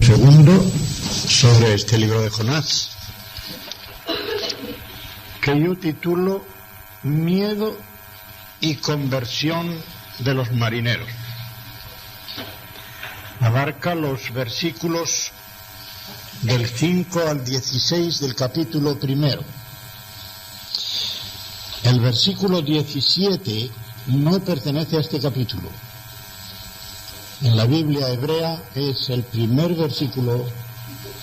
segundo sobre este libro de Jonás, que yo titulo Miedo y conversión de los marineros. Abarca los versículos del 5 al 16 del capítulo primero. El versículo 17 no pertenece a este capítulo. En la Biblia hebrea es el primer versículo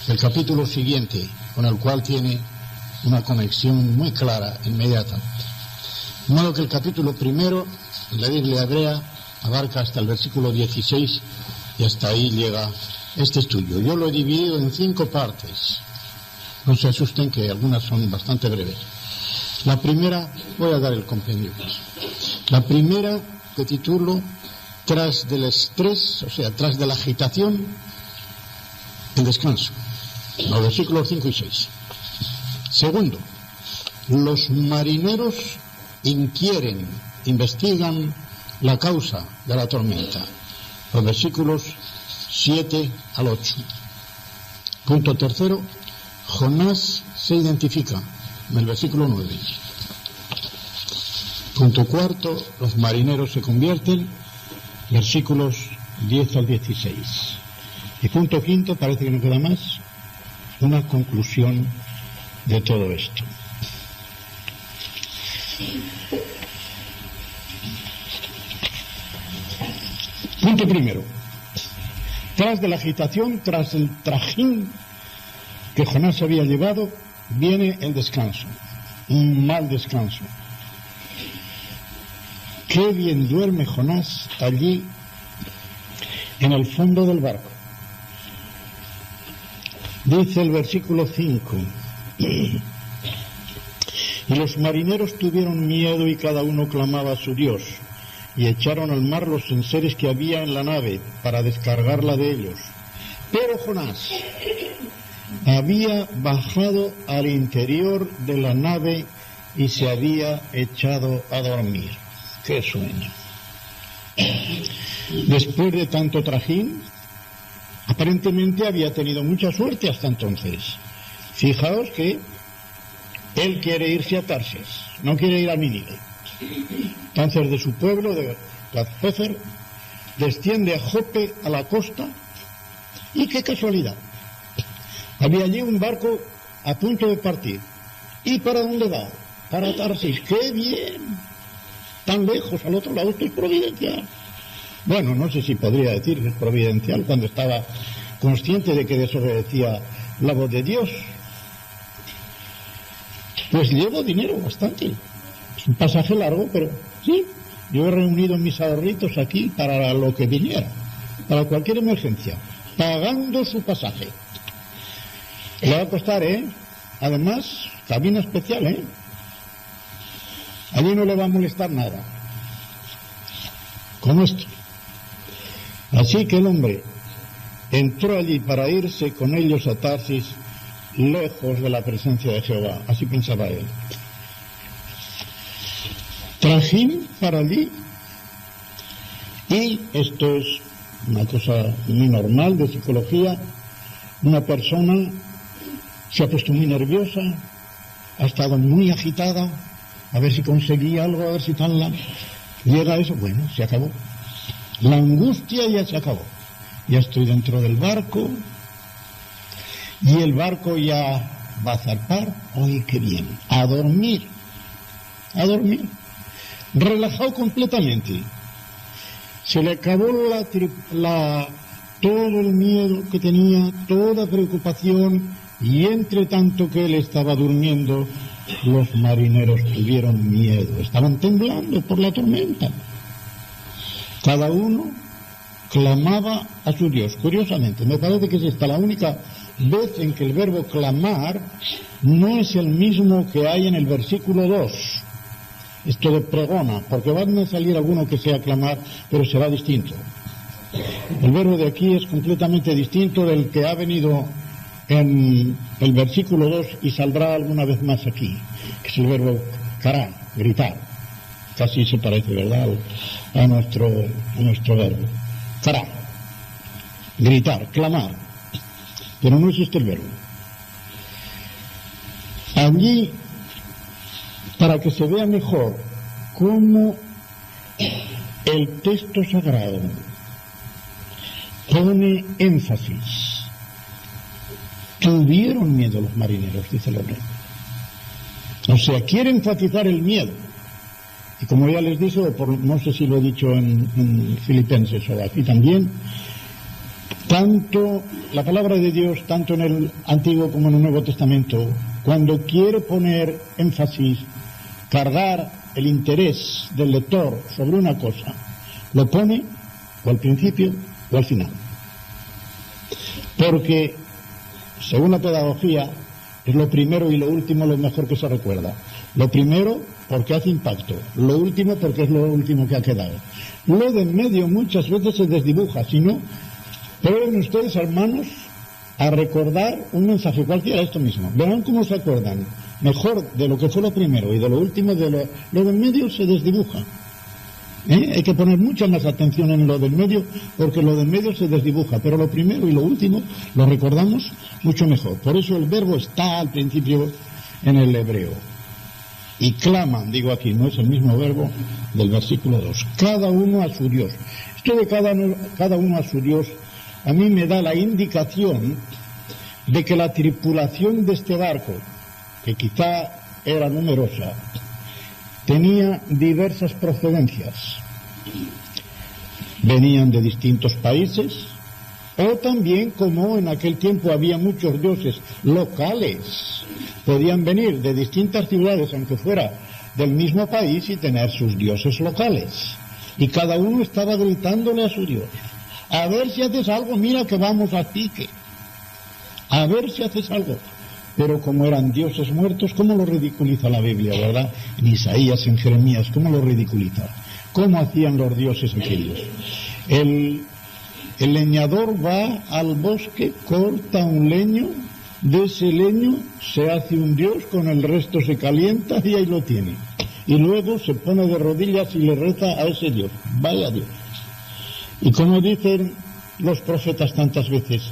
del capítulo siguiente, con el cual tiene una conexión muy clara, inmediata. De modo que el capítulo primero en la Biblia hebrea abarca hasta el versículo 16 y hasta ahí llega este estudio. Yo lo he dividido en 5 partes. No se asusten que algunas son bastante breves. La primera, voy a dar el compendio. La primera que titulo Tras del estrés, o sea, tras de la agitación, el descanso. Los versículos 5 y 6. Segundo, los marineros inquieren, investigan la causa de la tormenta. Los versículos 7 al 8. Punto tercero, Jonás se identifica en el versículo 9. Punto cuarto, los marineros se convierten, versículos 10 al 16. Y punto quinto, parece que no queda más, una conclusión de todo esto. Punto primero. Tras de la agitación, tras el trajín que Jonás había llevado, viene el descanso, un mal descanso. Qué bien duerme Jonás allí en el fondo del barco. Dice el versículo 5: y los marineros tuvieron miedo y cada uno clamaba a su Dios, y echaron al mar los enseres que había en la nave para descargarla de ellos. Pero Jonás había bajado al interior de la nave y se había echado a dormir. ¡Qué sueño! Después de tanto trajín, aparentemente había tenido mucha suerte hasta entonces. Fijaos que él quiere irse a Tarsis, no quiere ir a Nínive. Entonces de su pueblo, de Gazpézer, desciende a Jope, a la costa, y qué casualidad. Había allí un barco a punto de partir. ¿Y para dónde va? Para Tarsis. ¡Qué bien! Tan lejos, al otro lado, esto es providencial. Bueno, no sé si podría decir que es providencial cuando estaba consciente de que desobedecía la voz de Dios. Pues llevo dinero bastante. Es un pasaje largo, pero sí, yo he reunido mis ahorritos aquí para lo que viniera, para cualquier emergencia, pagando su pasaje. Le va a costar, además, cabina especial, Allí no le va a molestar nada, como esto. Así que el hombre entró allí para irse con ellos a Tarsis, lejos de la presencia de Jehová. Así pensaba él. Trajín para allí, y esto es una cosa muy normal de psicología. Una persona se ha puesto muy nerviosa, ha estado muy agitada, a ver si conseguía algo, a ver si tal llega a eso. Bueno, se acabó. La angustia ya se acabó. Ya estoy dentro del barco y el barco ya va a zarpar. ¡Ay, qué bien! A dormir. A dormir. Relajado completamente. Se le acabó todo el miedo que tenía, toda preocupación, y entre tanto que él estaba durmiendo, los marineros tuvieron miedo, estaban temblando por la tormenta. Cada uno clamaba a su Dios. Curiosamente, me parece que es esta la única vez en que el verbo clamar no es el mismo que hay en el versículo 2. Esto de pregona, porque van a salir alguno que sea clamar, pero será distinto. El verbo de aquí es completamente distinto del que ha venido en el versículo 2 y saldrá alguna vez más aquí, que es el verbo cará, gritar. Casi se parece, ¿verdad?, a nuestro verbo. Cará, gritar, clamar. pero no existe el verbo. Allí, para que se vea mejor cómo el texto sagrado pone énfasis. Tuvieron miedo los marineros, dice el hebreo. O sea, quiere enfatizar el miedo. Y como ya les dije, no sé si lo he dicho en Filipenses o aquí también, tanto la palabra de Dios, tanto en el Antiguo como en el Nuevo Testamento, cuando quiere poner énfasis, cargar el interés del lector sobre una cosa, lo pone o al principio o al final. Porque, según la pedagogía, es lo primero y lo último lo mejor que se recuerda. Lo primero porque hace impacto, lo último porque es lo último que ha quedado. Lo de en medio muchas veces se desdibuja, si no, prueben ustedes, hermanos, a recordar un mensaje cualquiera, esto mismo. Verán cómo se acuerdan mejor de lo que fue lo primero y de lo último, lo de en medio se desdibuja. Hay que poner mucha más atención en lo del medio, porque lo del medio se desdibuja, pero lo primero y lo último lo recordamos mucho mejor. Por eso el verbo está al principio en el hebreo. Y claman, digo aquí, no es el mismo verbo del versículo 2. Cada uno a su Dios. Esto de cada uno a su Dios, a mí me da la indicación de que la tripulación de este barco, que quizá era numerosa, tenía diversas procedencias. Venían de distintos países, o también, como en aquel tiempo había muchos dioses locales, podían venir de distintas ciudades, aunque fuera del mismo país, y tener sus dioses locales. Y cada uno estaba gritándole a su Dios: a ver si haces algo, mira que vamos a pique. A ver si haces algo. Pero como eran dioses muertos, ¿cómo lo ridiculiza la Biblia, verdad? En Isaías, en Jeremías, ¿cómo lo ridiculiza? ¿Cómo hacían los dioses aquellos? El leñador va al bosque, corta un leño, de ese leño se hace un dios, con el resto se calienta y ahí lo tiene. Y luego se pone de rodillas y le reza a ese dios. Vaya Dios. Y como dicen los profetas tantas veces,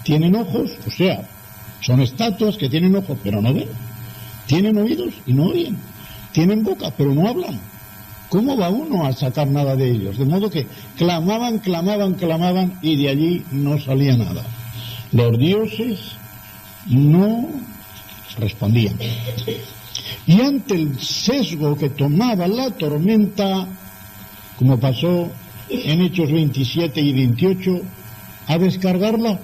tienen ojos, o sea, son estatuas que tienen ojos pero no ven, tienen oídos y no oyen, tienen boca pero no hablan. ¿Cómo va uno a sacar nada de ellos? De modo que clamaban y de allí no salía nada. Los dioses no respondían. Y ante el sesgo que tomaba la tormenta, como pasó en Hechos 27 y 28, a descargarla,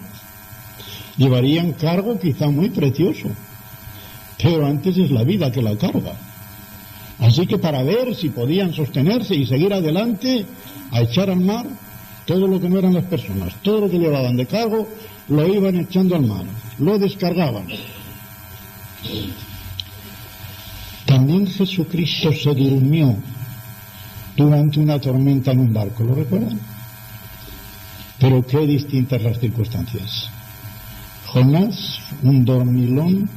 llevarían cargo quizá muy precioso, pero antes es la vida que la carga. Así que para ver si podían sostenerse y seguir adelante, a echar al mar todo lo que no eran las personas, todo lo que llevaban de cargo, lo iban echando al mar, lo descargaban. También Jesucristo se durmió durante una tormenta en un barco, ¿lo recuerdan? Pero qué distintas las circunstancias. Jonás, un dormilón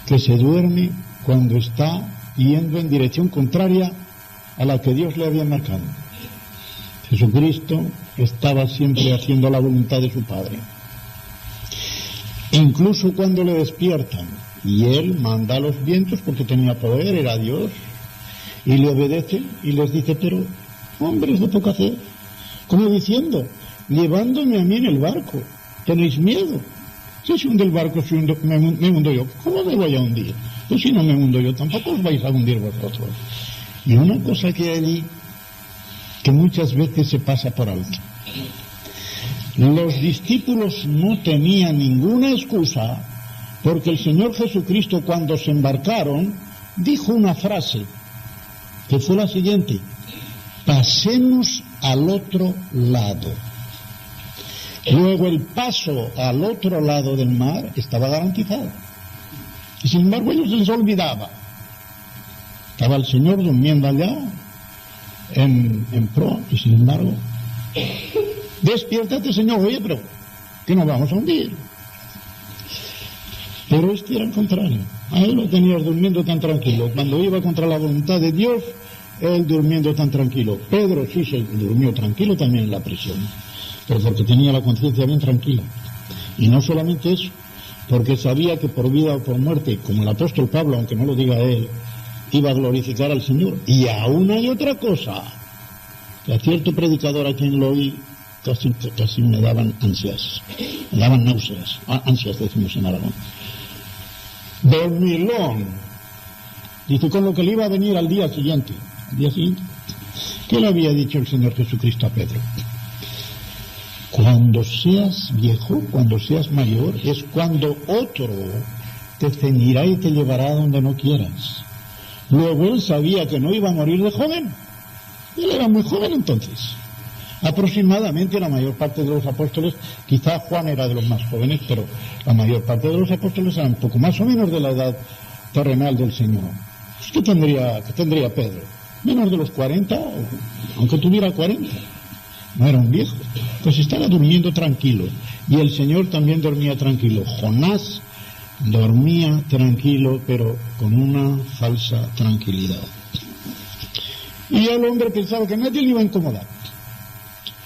que se duerme cuando está yendo en dirección contraria a la que Dios le había marcado. Jesucristo estaba siempre haciendo la voluntad de su Padre. Incluso cuando le despiertan, y él manda a los vientos porque tenía poder, era Dios, y le obedecen y les dice: pero, hombre, es de poco hacer. Como diciendo: llevándome a mí en el barco, tenéis miedo. Si se hunde el barco, me hundo yo. ¿Cómo me voy a hundir? Pues si no me hundo yo, tampoco os vais a hundir vosotros. Y una cosa que hay allí, que muchas veces se pasa por alto. Los discípulos no tenían ninguna excusa, porque el Señor Jesucristo, cuando se embarcaron, dijo una frase, que fue la siguiente: pasemos al otro lado. Luego el paso al otro lado del mar estaba garantizado. Y sin embargo ellos se les olvidaba. Estaba el Señor durmiendo allá en proa, y sin embargo: despiértate, Señor. Oye, pero que nos vamos a hundir. Pero este era el contrario. A él lo tenías durmiendo tan tranquilo. Cuando iba contra la voluntad de Dios, él durmiendo tan tranquilo. Pedro sí se durmió tranquilo también en la prisión, pero porque tenía la conciencia bien tranquila. Y no solamente eso, porque sabía que por vida o por muerte, como el apóstol Pablo, aunque no lo diga él, iba a glorificar al Señor. Y aún hay otra cosa, que a cierto predicador a quien lo oí casi me daban ansias, me daban náuseas, ansias decimos en Aragón. Dormilón, dice, con lo que le iba a venir al día siguiente. ¿Qué le había dicho el Señor Jesucristo a Pedro? Cuando seas viejo, cuando seas mayor, es cuando otro te ceñirá y te llevará a donde no quieras. Luego él sabía que no iba a morir de joven. Él era muy joven entonces. Aproximadamente la mayor parte de los apóstoles, quizá Juan era de los más jóvenes, pero la mayor parte de los apóstoles eran poco más o menos de la edad terrenal del Señor. ¿Qué tendría Pedro? Menos de los 40, aunque tuviera 40. No era un viejo. Pues estaba durmiendo tranquilo. Y el Señor también dormía tranquilo. Jonás dormía tranquilo, pero con una falsa tranquilidad. Y el hombre pensaba que nadie le iba a incomodar.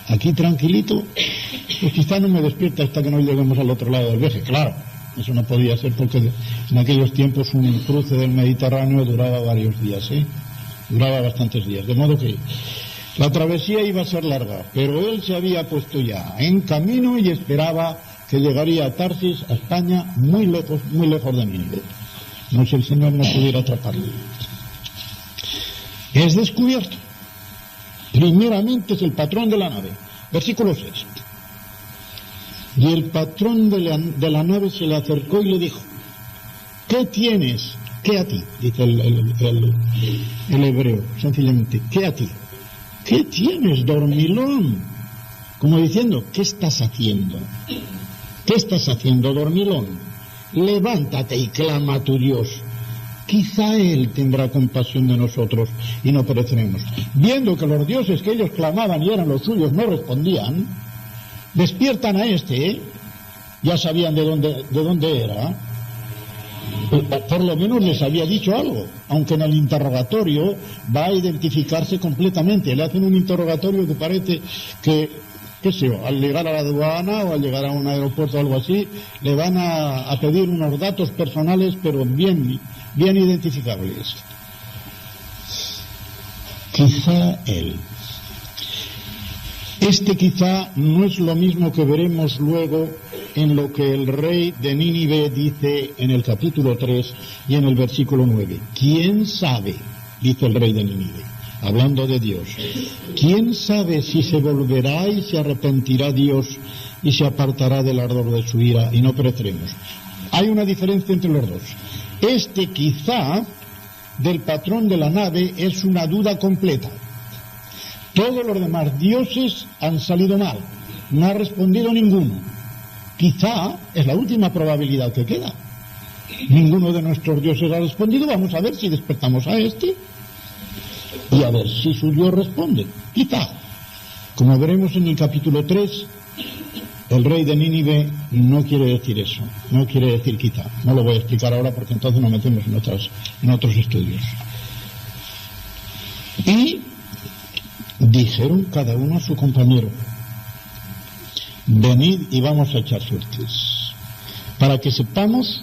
Aquí tranquilito, pues quizá no me despierta hasta que no lleguemos al otro lado del viaje. Claro, eso no podía ser porque en aquellos tiempos un cruce del Mediterráneo duraba varios días, duraba bastantes días. De modo que la travesía iba a ser larga, pero él se había puesto ya en camino y esperaba que llegaría a Tarsis, a España, muy lejos de Nínive. No si el Señor no pudiera atraparlo. Es descubierto. Primeramente es el patrón de la nave, versículo 6. Y el patrón de la nave se le acercó y le dijo, ¿qué tienes? ¿Qué a ti? Dice el hebreo, sencillamente, ¿qué a ti? ¿Qué tienes, dormilón? Como diciendo, ¿qué estás haciendo? ¿Qué estás haciendo, dormilón? Levántate y clama a tu Dios. Quizá Él tendrá compasión de nosotros y no pereceremos. Viendo que los dioses que ellos clamaban y eran los suyos no respondían, despiertan a este, ya sabían de dónde era, por lo menos les había dicho algo, aunque en el interrogatorio va a identificarse completamente. Le hacen un interrogatorio que parece que, qué sé yo, al llegar a la aduana o al llegar a un aeropuerto o algo así, le van a pedir unos datos personales, pero bien identificables. Quizá él. Este quizá no es lo mismo que veremos luego en lo que el rey de Nínive dice en el capítulo 3 y en el versículo 9. ¿Quién sabe? Dice el rey de Nínive, hablando de Dios. ¿Quién sabe si se volverá y se arrepentirá Dios y se apartará del ardor de su ira y no pereceremos? Hay una diferencia entre los dos. Este quizá del patrón de la nave es una duda completa. Todos los demás dioses han salido mal, no ha respondido ninguno. Quizá es la última probabilidad que queda. Ninguno de nuestros dioses ha respondido. Vamos a ver si despertamos a este y a ver si su Dios responde. Quizá, como veremos en el capítulo 3, el rey de Nínive no quiere decir eso, no quiere decir quizá. No lo voy a explicar ahora porque entonces nos metemos en otros estudios. Y dijeron cada uno a su compañero, venid y vamos a echar suertes, para que sepamos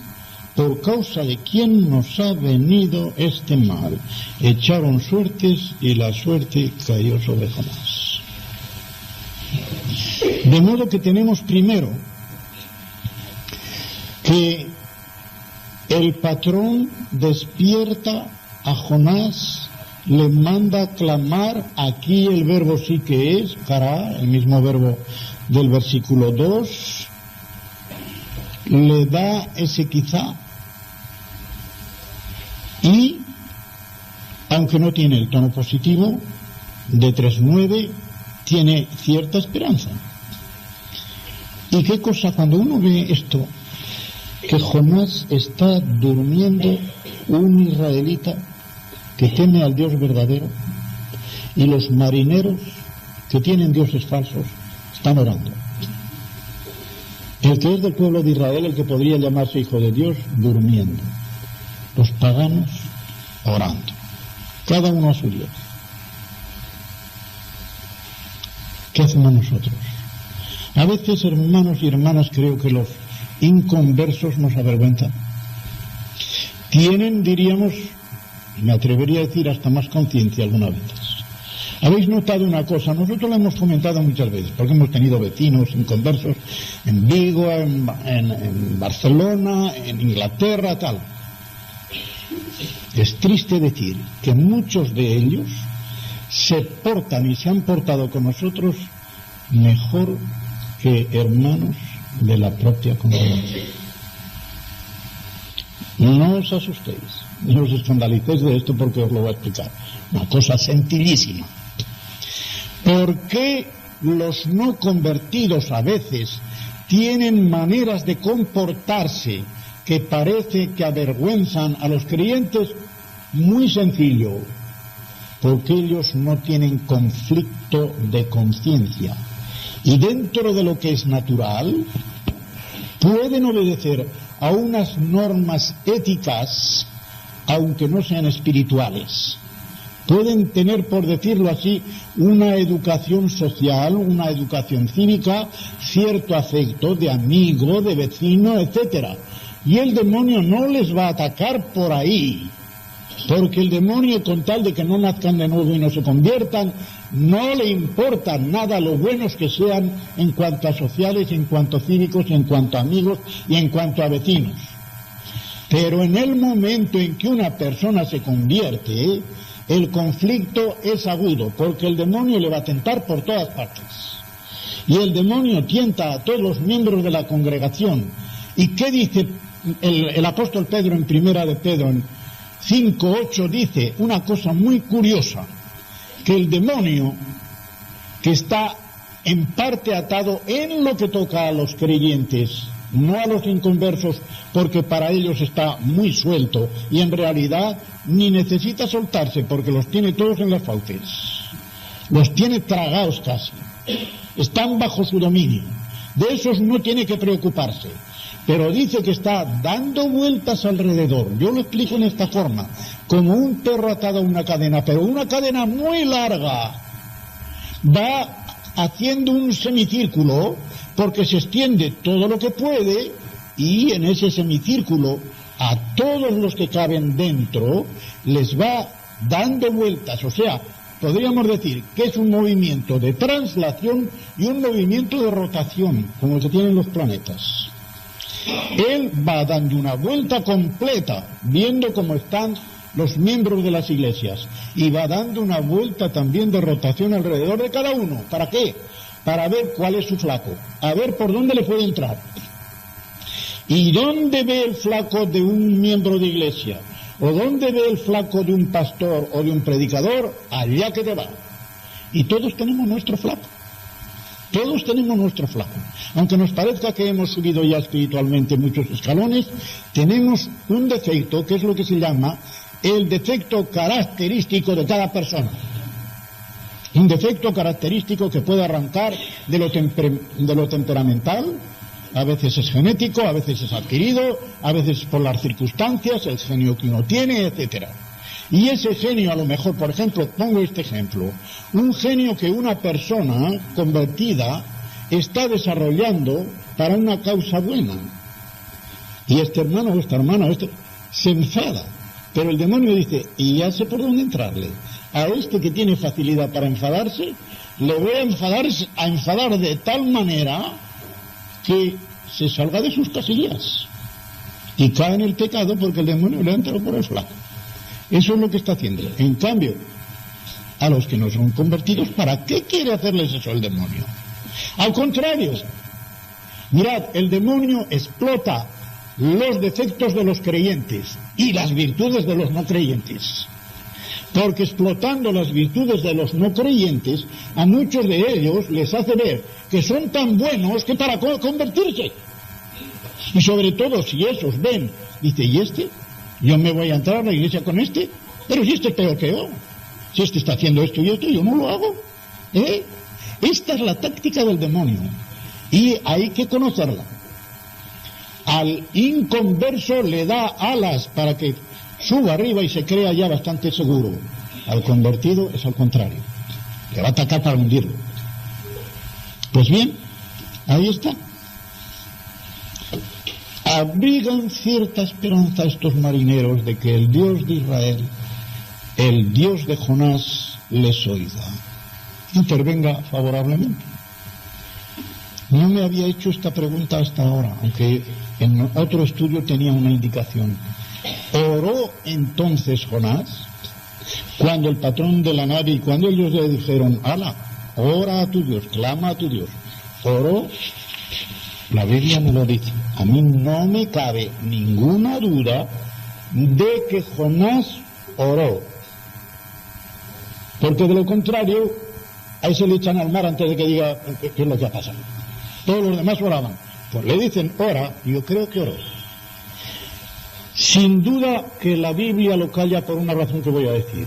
por causa de quién nos ha venido este mal. Echaron suertes y la suerte cayó sobre Jonás. De modo que tenemos primero que el patrón despierta a Jonás, le manda clamar. Aquí el verbo sí que es, cará, el mismo verbo del versículo 2, le da ese quizá, y aunque no tiene el tono positivo de 3:9, tiene cierta esperanza. ¿Y qué cosa? Cuando uno ve esto, que Jonás está durmiendo, un israelita que teme al Dios verdadero, y los marineros que tienen dioses falsos están orando. El que es del pueblo de Israel, el que podría llamarse hijo de Dios, durmiendo. Los paganos orando, cada uno a su Dios. ¿Qué hacemos nosotros? A veces, hermanos y hermanas, creo que los inconversos nos avergüenzan. Tienen, diríamos, me atrevería a decir, hasta más conciencia algunas veces. ¿Habéis notado una cosa? Nosotros lo hemos comentado muchas veces, porque hemos tenido vecinos inconversos en Vigo, en Barcelona, en Inglaterra, tal. Es triste decir que muchos de ellos se portan y se han portado con nosotros mejor que hermanos de la propia congregación. No os asustéis, no os escandalicéis de esto porque os lo voy a explicar. Una cosa sencillísima. ¿Por qué los no convertidos a veces tienen maneras de comportarse que parece que avergüenzan a los creyentes? Muy sencillo, porque ellos no tienen conflicto de conciencia y dentro de lo que es natural pueden obedecer a unas normas éticas aunque no sean espirituales. Pueden tener, por decirlo así, una educación social, una educación cívica, cierto afecto de amigo, de vecino, etcétera. Y el demonio no les va a atacar por ahí, porque el demonio, con tal de que no nazcan de nuevo y no se conviertan, no le importa nada lo buenos que sean en cuanto a sociales, en cuanto a cívicos, en cuanto a amigos y en cuanto a vecinos. Pero en el momento en que una persona se convierte, el conflicto es agudo, porque el demonio le va a tentar por todas partes. Y el demonio tienta a todos los miembros de la congregación. ¿Y qué dice el apóstol Pedro en Primera de Pedro, en 5:8, dice una cosa muy curiosa, que el demonio, que está en parte atado en lo que toca a los creyentes, no a los inconversos, porque para ellos está muy suelto y en realidad ni necesita soltarse porque los tiene todos en las fauces, los tiene tragados casi, están bajo su dominio, de esos no tiene que preocuparse. Pero dice que está dando vueltas alrededor. Yo lo explico en esta forma, como un perro atado a una cadena, pero una cadena muy larga. Va haciendo un semicírculo porque se extiende todo lo que puede y en ese semicírculo a todos los que caben dentro les va dando vueltas. O sea, podríamos decir que es un movimiento de traslación y un movimiento de rotación, como el que tienen los planetas. Él va dando una vuelta completa, viendo cómo están los miembros de las iglesias, y va dando una vuelta también de rotación alrededor de cada uno. ¿Para qué? Para ver cuál es su flaco, a ver por dónde le puede entrar. ¿Y dónde ve el flaco de un miembro de iglesia? ¿O dónde ve el flaco de un pastor o de un predicador? Allá que te va. Y todos tenemos nuestro flaco. Todos tenemos nuestro flaco. Aunque nos parezca que hemos subido ya espiritualmente muchos escalones, tenemos un defecto que es lo que se llama el defecto característico de cada persona. Un defecto característico que puede arrancar de lo temperamental, a veces es genético, a veces es adquirido, a veces por las circunstancias, el genio que uno tiene, etcétera. Y ese genio, a lo mejor, por ejemplo, pongo este ejemplo, un genio que una persona convertida está desarrollando para una causa buena. Y este hermano o esta hermana se enfada, pero el demonio dice, y ya sé por dónde entrarle. A este que tiene facilidad para enfadarse, le voy a enfadar de tal manera que se salga de sus casillas y cae en el pecado porque el demonio le ha entrado por el flaco. Eso es lo que está haciendo. En cambio, a los que no son convertidos, ¿para qué quiere hacerles eso el demonio? Al contrario, mirad, el demonio explota los defectos de los creyentes y las virtudes de los no creyentes. Porque explotando las virtudes de los no creyentes, a muchos de ellos les hace ver que son tan buenos que para convertirse. Y sobre todo si esos ven, dice, ¿y este? Yo me voy a entrar a la iglesia con este, pero si este es peor que yo. Si este está haciendo esto y esto, yo no lo hago. Esta es la táctica del demonio. Y hay que conocerla. Al inconverso le da alas para que suba arriba y se crea ya bastante seguro. Al convertido es al contrario. Le va a atacar para hundirlo. Pues bien, Ahí está. Abrigan cierta esperanza estos marineros de que el Dios de Israel, el Dios de Jonás, les oiga, intervenga favorablemente. No me había hecho esta pregunta hasta ahora, aunque en otro estudio tenía una indicación. ¿Oró entonces Jonás? Cuando el patrón de la nave y cuando ellos le dijeron, ala, ora a tu Dios, clama a tu Dios, ¿oró? La Biblia me lo dice. A mí no me cabe ninguna duda de que Jonás oró. Porque de lo contrario, ahí se le echan al mar antes de que diga qué es lo que ha pasado. Todos los demás oraban. Pues le dicen, ora, y yo creo que oró. Sin duda que la Biblia lo calla por una razón que voy a decir.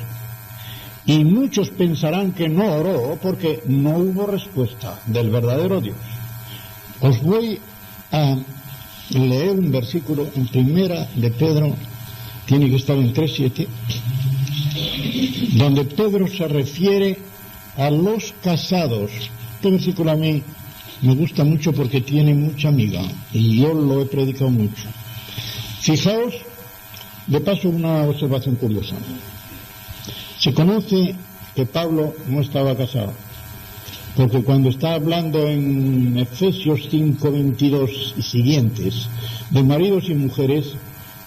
Y muchos pensarán que no oró porque no hubo respuesta del verdadero Dios. Os voy a leer un versículo en Primera de Pedro, tiene que estar en 3:7, donde Pedro se refiere a los casados. Este versículo a mí me gusta mucho porque tiene mucha miga y yo lo he predicado mucho. Fijaos, de paso, una observación curiosa. Se conoce que Pablo no estaba casado, porque cuando está hablando en Efesios 5:22 y siguientes de maridos y mujeres,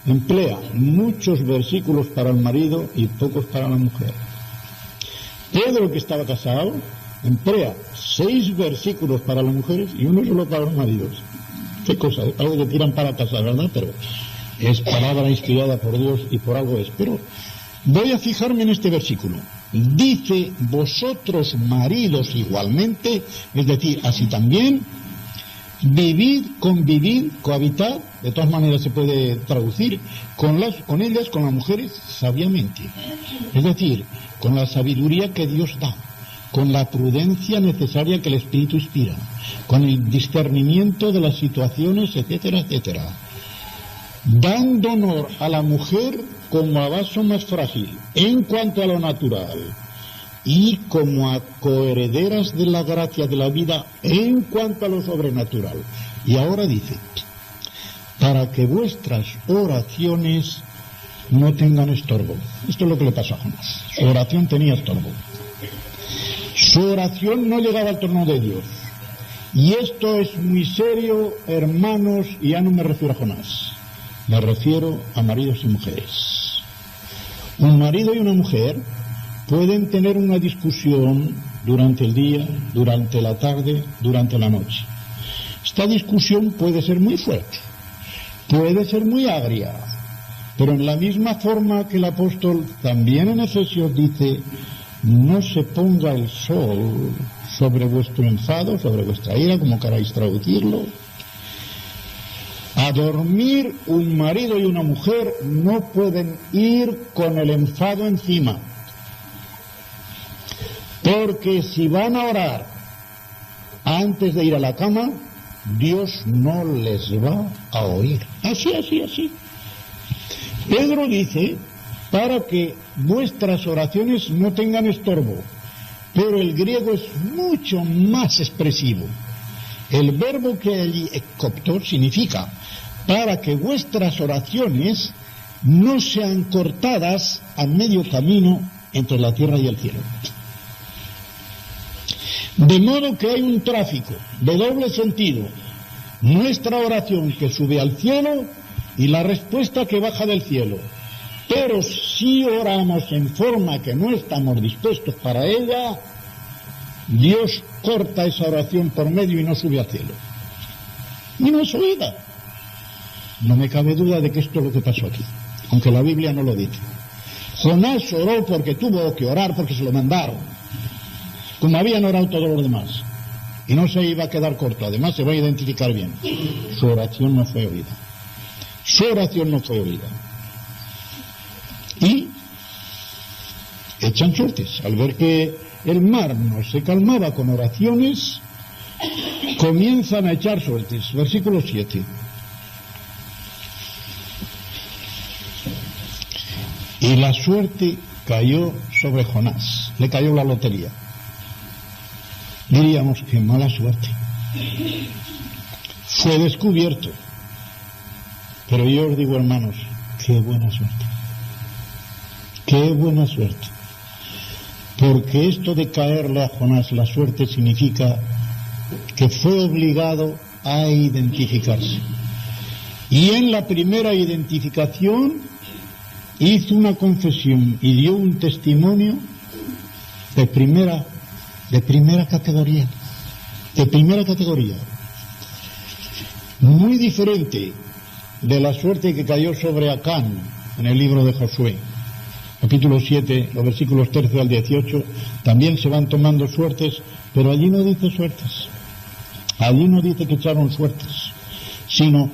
emplea muchos versículos para el marido y pocos para la mujer. Pedro, que estaba casado, emplea 6 versículos para las mujeres y uno solo para los maridos. Qué cosa, algo que tiran para casar, ¿verdad? Pero es palabra inspirada por Dios y por algo es. Pero voy a fijarme en este versículo. Dice, vosotros maridos igualmente, es decir, así también, vivid, convivid, cohabitad, de todas maneras se puede traducir, con ellas, con las mujeres, sabiamente. Es decir, con la sabiduría que Dios da, con la prudencia necesaria que el Espíritu inspira, con el discernimiento de las situaciones, etcétera, etcétera. Dando honor a la mujer como a vaso más frágil en cuanto a lo natural y como a coherederas de la gracia de la vida en cuanto a lo sobrenatural. Y ahora dice, para que vuestras oraciones no tengan estorbo. Esto es lo que le pasó a Jonás. Su oración tenía estorbo. Su oración no llegaba al trono de Dios. Y esto es muy serio, hermanos, y ya no me refiero a Jonás. Me refiero a maridos y mujeres. Un marido y una mujer pueden tener una discusión durante el día, durante la tarde, durante la noche. Esta discusión puede ser muy fuerte, puede ser muy agria, pero en la misma forma que el apóstol también en Efesios dice, no se ponga el sol sobre vuestro enfado, sobre vuestra ira, como queráis traducirlo. A dormir un marido y una mujer no pueden ir con el enfado encima. Porque si van a orar antes de ir a la cama, Dios no les va a oír. Así. Pedro dice, para que vuestras oraciones no tengan estorbo. Pero el griego es mucho más expresivo. El verbo que allí ekopto significa para que vuestras oraciones no sean cortadas a medio camino entre la tierra y el cielo. De modo que hay un tráfico de doble sentido. Nuestra oración que sube al cielo y la respuesta que baja del cielo. Pero si oramos en forma que no estamos dispuestos para ella, Dios corta esa oración por medio y no sube al cielo. Y no es oída. No me cabe duda de que esto es lo que pasó aquí, aunque la Biblia no lo dice. Jonás oró porque tuvo que orar, porque se lo mandaron, como habían orado todos los demás. Y no se iba a quedar corto, además se va a identificar bien. Su oración no fue oída. Su oración no fue oída. Y echan suertes. Al ver que el mar no se calmaba con oraciones, comienzan a echar suertes. Versículo 7. Y la suerte cayó sobre Jonás. Le cayó la lotería. Diríamos, qué mala suerte. Fue descubierto. Pero yo os digo, hermanos, qué buena suerte. Qué buena suerte. Porque esto de caerle a Jonás la suerte significa que fue obligado a identificarse. Y en la primera identificación hizo una confesión y dio un testimonio de primera categoría. De primera categoría. Muy diferente de la suerte que cayó sobre Acán en el libro de Josué. Capítulo 7, los versículos 13 al 18, también se van tomando suertes, pero allí no dice suertes. Allí no dice que echaron suertes, sino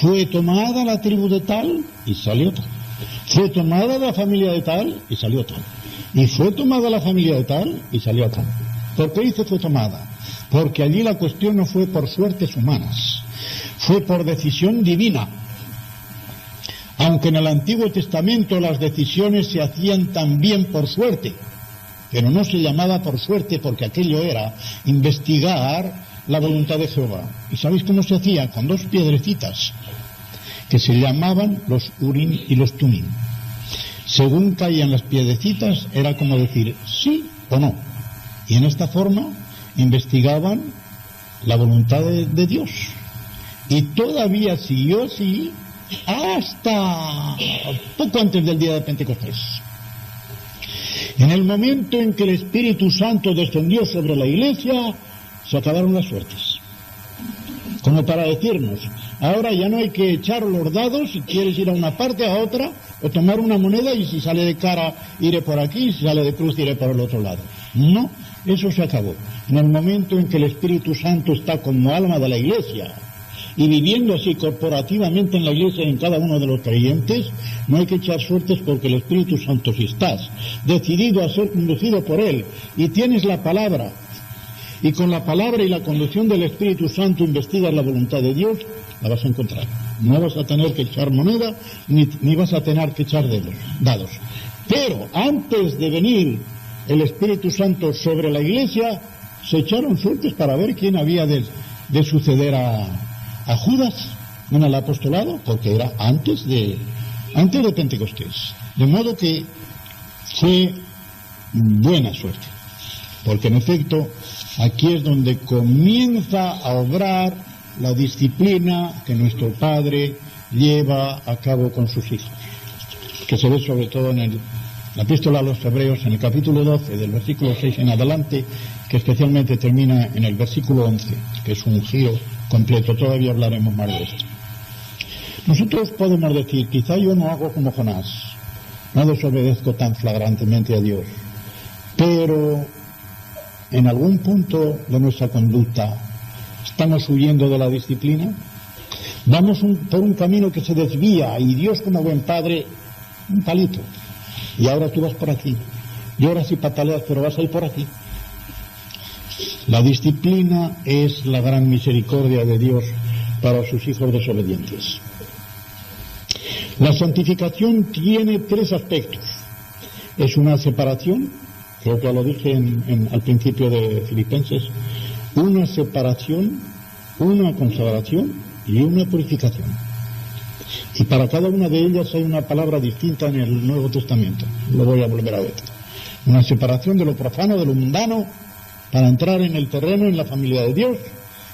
fue tomada la tribu de tal y salió tal. Fue tomada la familia de tal y salió tal. Y fue tomada la familia de tal y salió tal. ¿Por qué dice fue tomada? Porque allí la cuestión no fue por suertes humanas, fue por decisión divina. Aunque en el Antiguo Testamento las decisiones se hacían también por suerte, pero no se llamaba por suerte porque aquello era investigar la voluntad de Jehová. ¿Y sabéis cómo se hacía? Con dos piedrecitas que se llamaban los Urim y los Tumim. Según caían las piedrecitas era como decir sí o no. Y en esta forma investigaban la voluntad de Dios. Y todavía siguió así hasta poco antes del día de Pentecostés. En el momento en que el Espíritu Santo descendió sobre la iglesia, se acabaron las suertes. Como para decirnos, ahora ya no hay que echar los dados si quieres ir a una parte, a otra, o tomar una moneda y si sale de cara iré por aquí, y si sale de cruz iré por el otro lado. No, eso se acabó. En el momento en que el Espíritu Santo está como alma de la iglesia, y viviendo así corporativamente en la iglesia y en cada uno de los creyentes, no hay que echar suertes porque el Espíritu Santo, si estás decidido a ser conducido por Él y tienes la palabra, y con la palabra y la conducción del Espíritu Santo investigas la voluntad de Dios, la vas a encontrar. No vas a tener que echar moneda ni vas a tener que echar dados. Pero antes de venir el Espíritu Santo sobre la iglesia, se echaron suertes para ver quién había de suceder a Judas en el apostolado, porque era antes de Pentecostés. De modo que fue buena suerte, porque en efecto aquí es donde comienza a obrar la disciplina que nuestro Padre lleva a cabo con sus hijos, que se ve sobre todo en la epístola a los Hebreos, en el capítulo 12, del versículo 6 en adelante, que especialmente termina en el versículo 11, que es un giro completo. Todavía hablaremos más de esto. Nosotros podemos decir, quizá yo no hago como Jonás, no desobedezco tan flagrantemente a Dios, pero en algún punto de nuestra conducta estamos huyendo de la disciplina, vamos por un camino que se desvía y Dios, como buen padre, un palito, y ahora tú vas por aquí, y ahora sí pataleas, pero vas a ir por aquí. La disciplina es la gran misericordia de Dios para sus hijos desobedientes. La santificación tiene tres aspectos. Es una separación, creo que lo dije al principio de Filipenses, una separación, una consagración y una purificación. Y para cada una de ellas hay una palabra distinta en el Nuevo Testamento. Lo voy a volver a ver. Una separación de lo profano, de lo mundano, para entrar en el terreno, en la familia de Dios.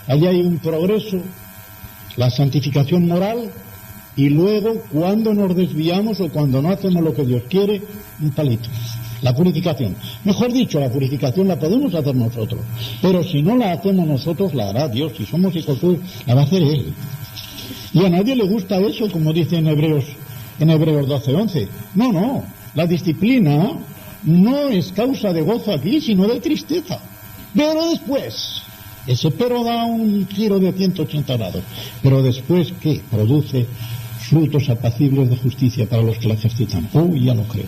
Allí hay un progreso, la santificación moral, y luego, cuando nos desviamos o cuando no hacemos lo que Dios quiere, un palito. La purificación. Mejor dicho, la purificación la podemos hacer nosotros, pero si no la hacemos nosotros, la hará Dios. Si somos hijos suyos, la va a hacer Él. Y a nadie le gusta eso, como dice en Hebreos 12:11. No, la disciplina no es causa de gozo aquí, sino de tristeza. Pero después, ese pero da un giro de 180 grados. Pero después, ¿qué? Produce frutos apacibles de justicia para los que la ejercitan. Ya lo creo.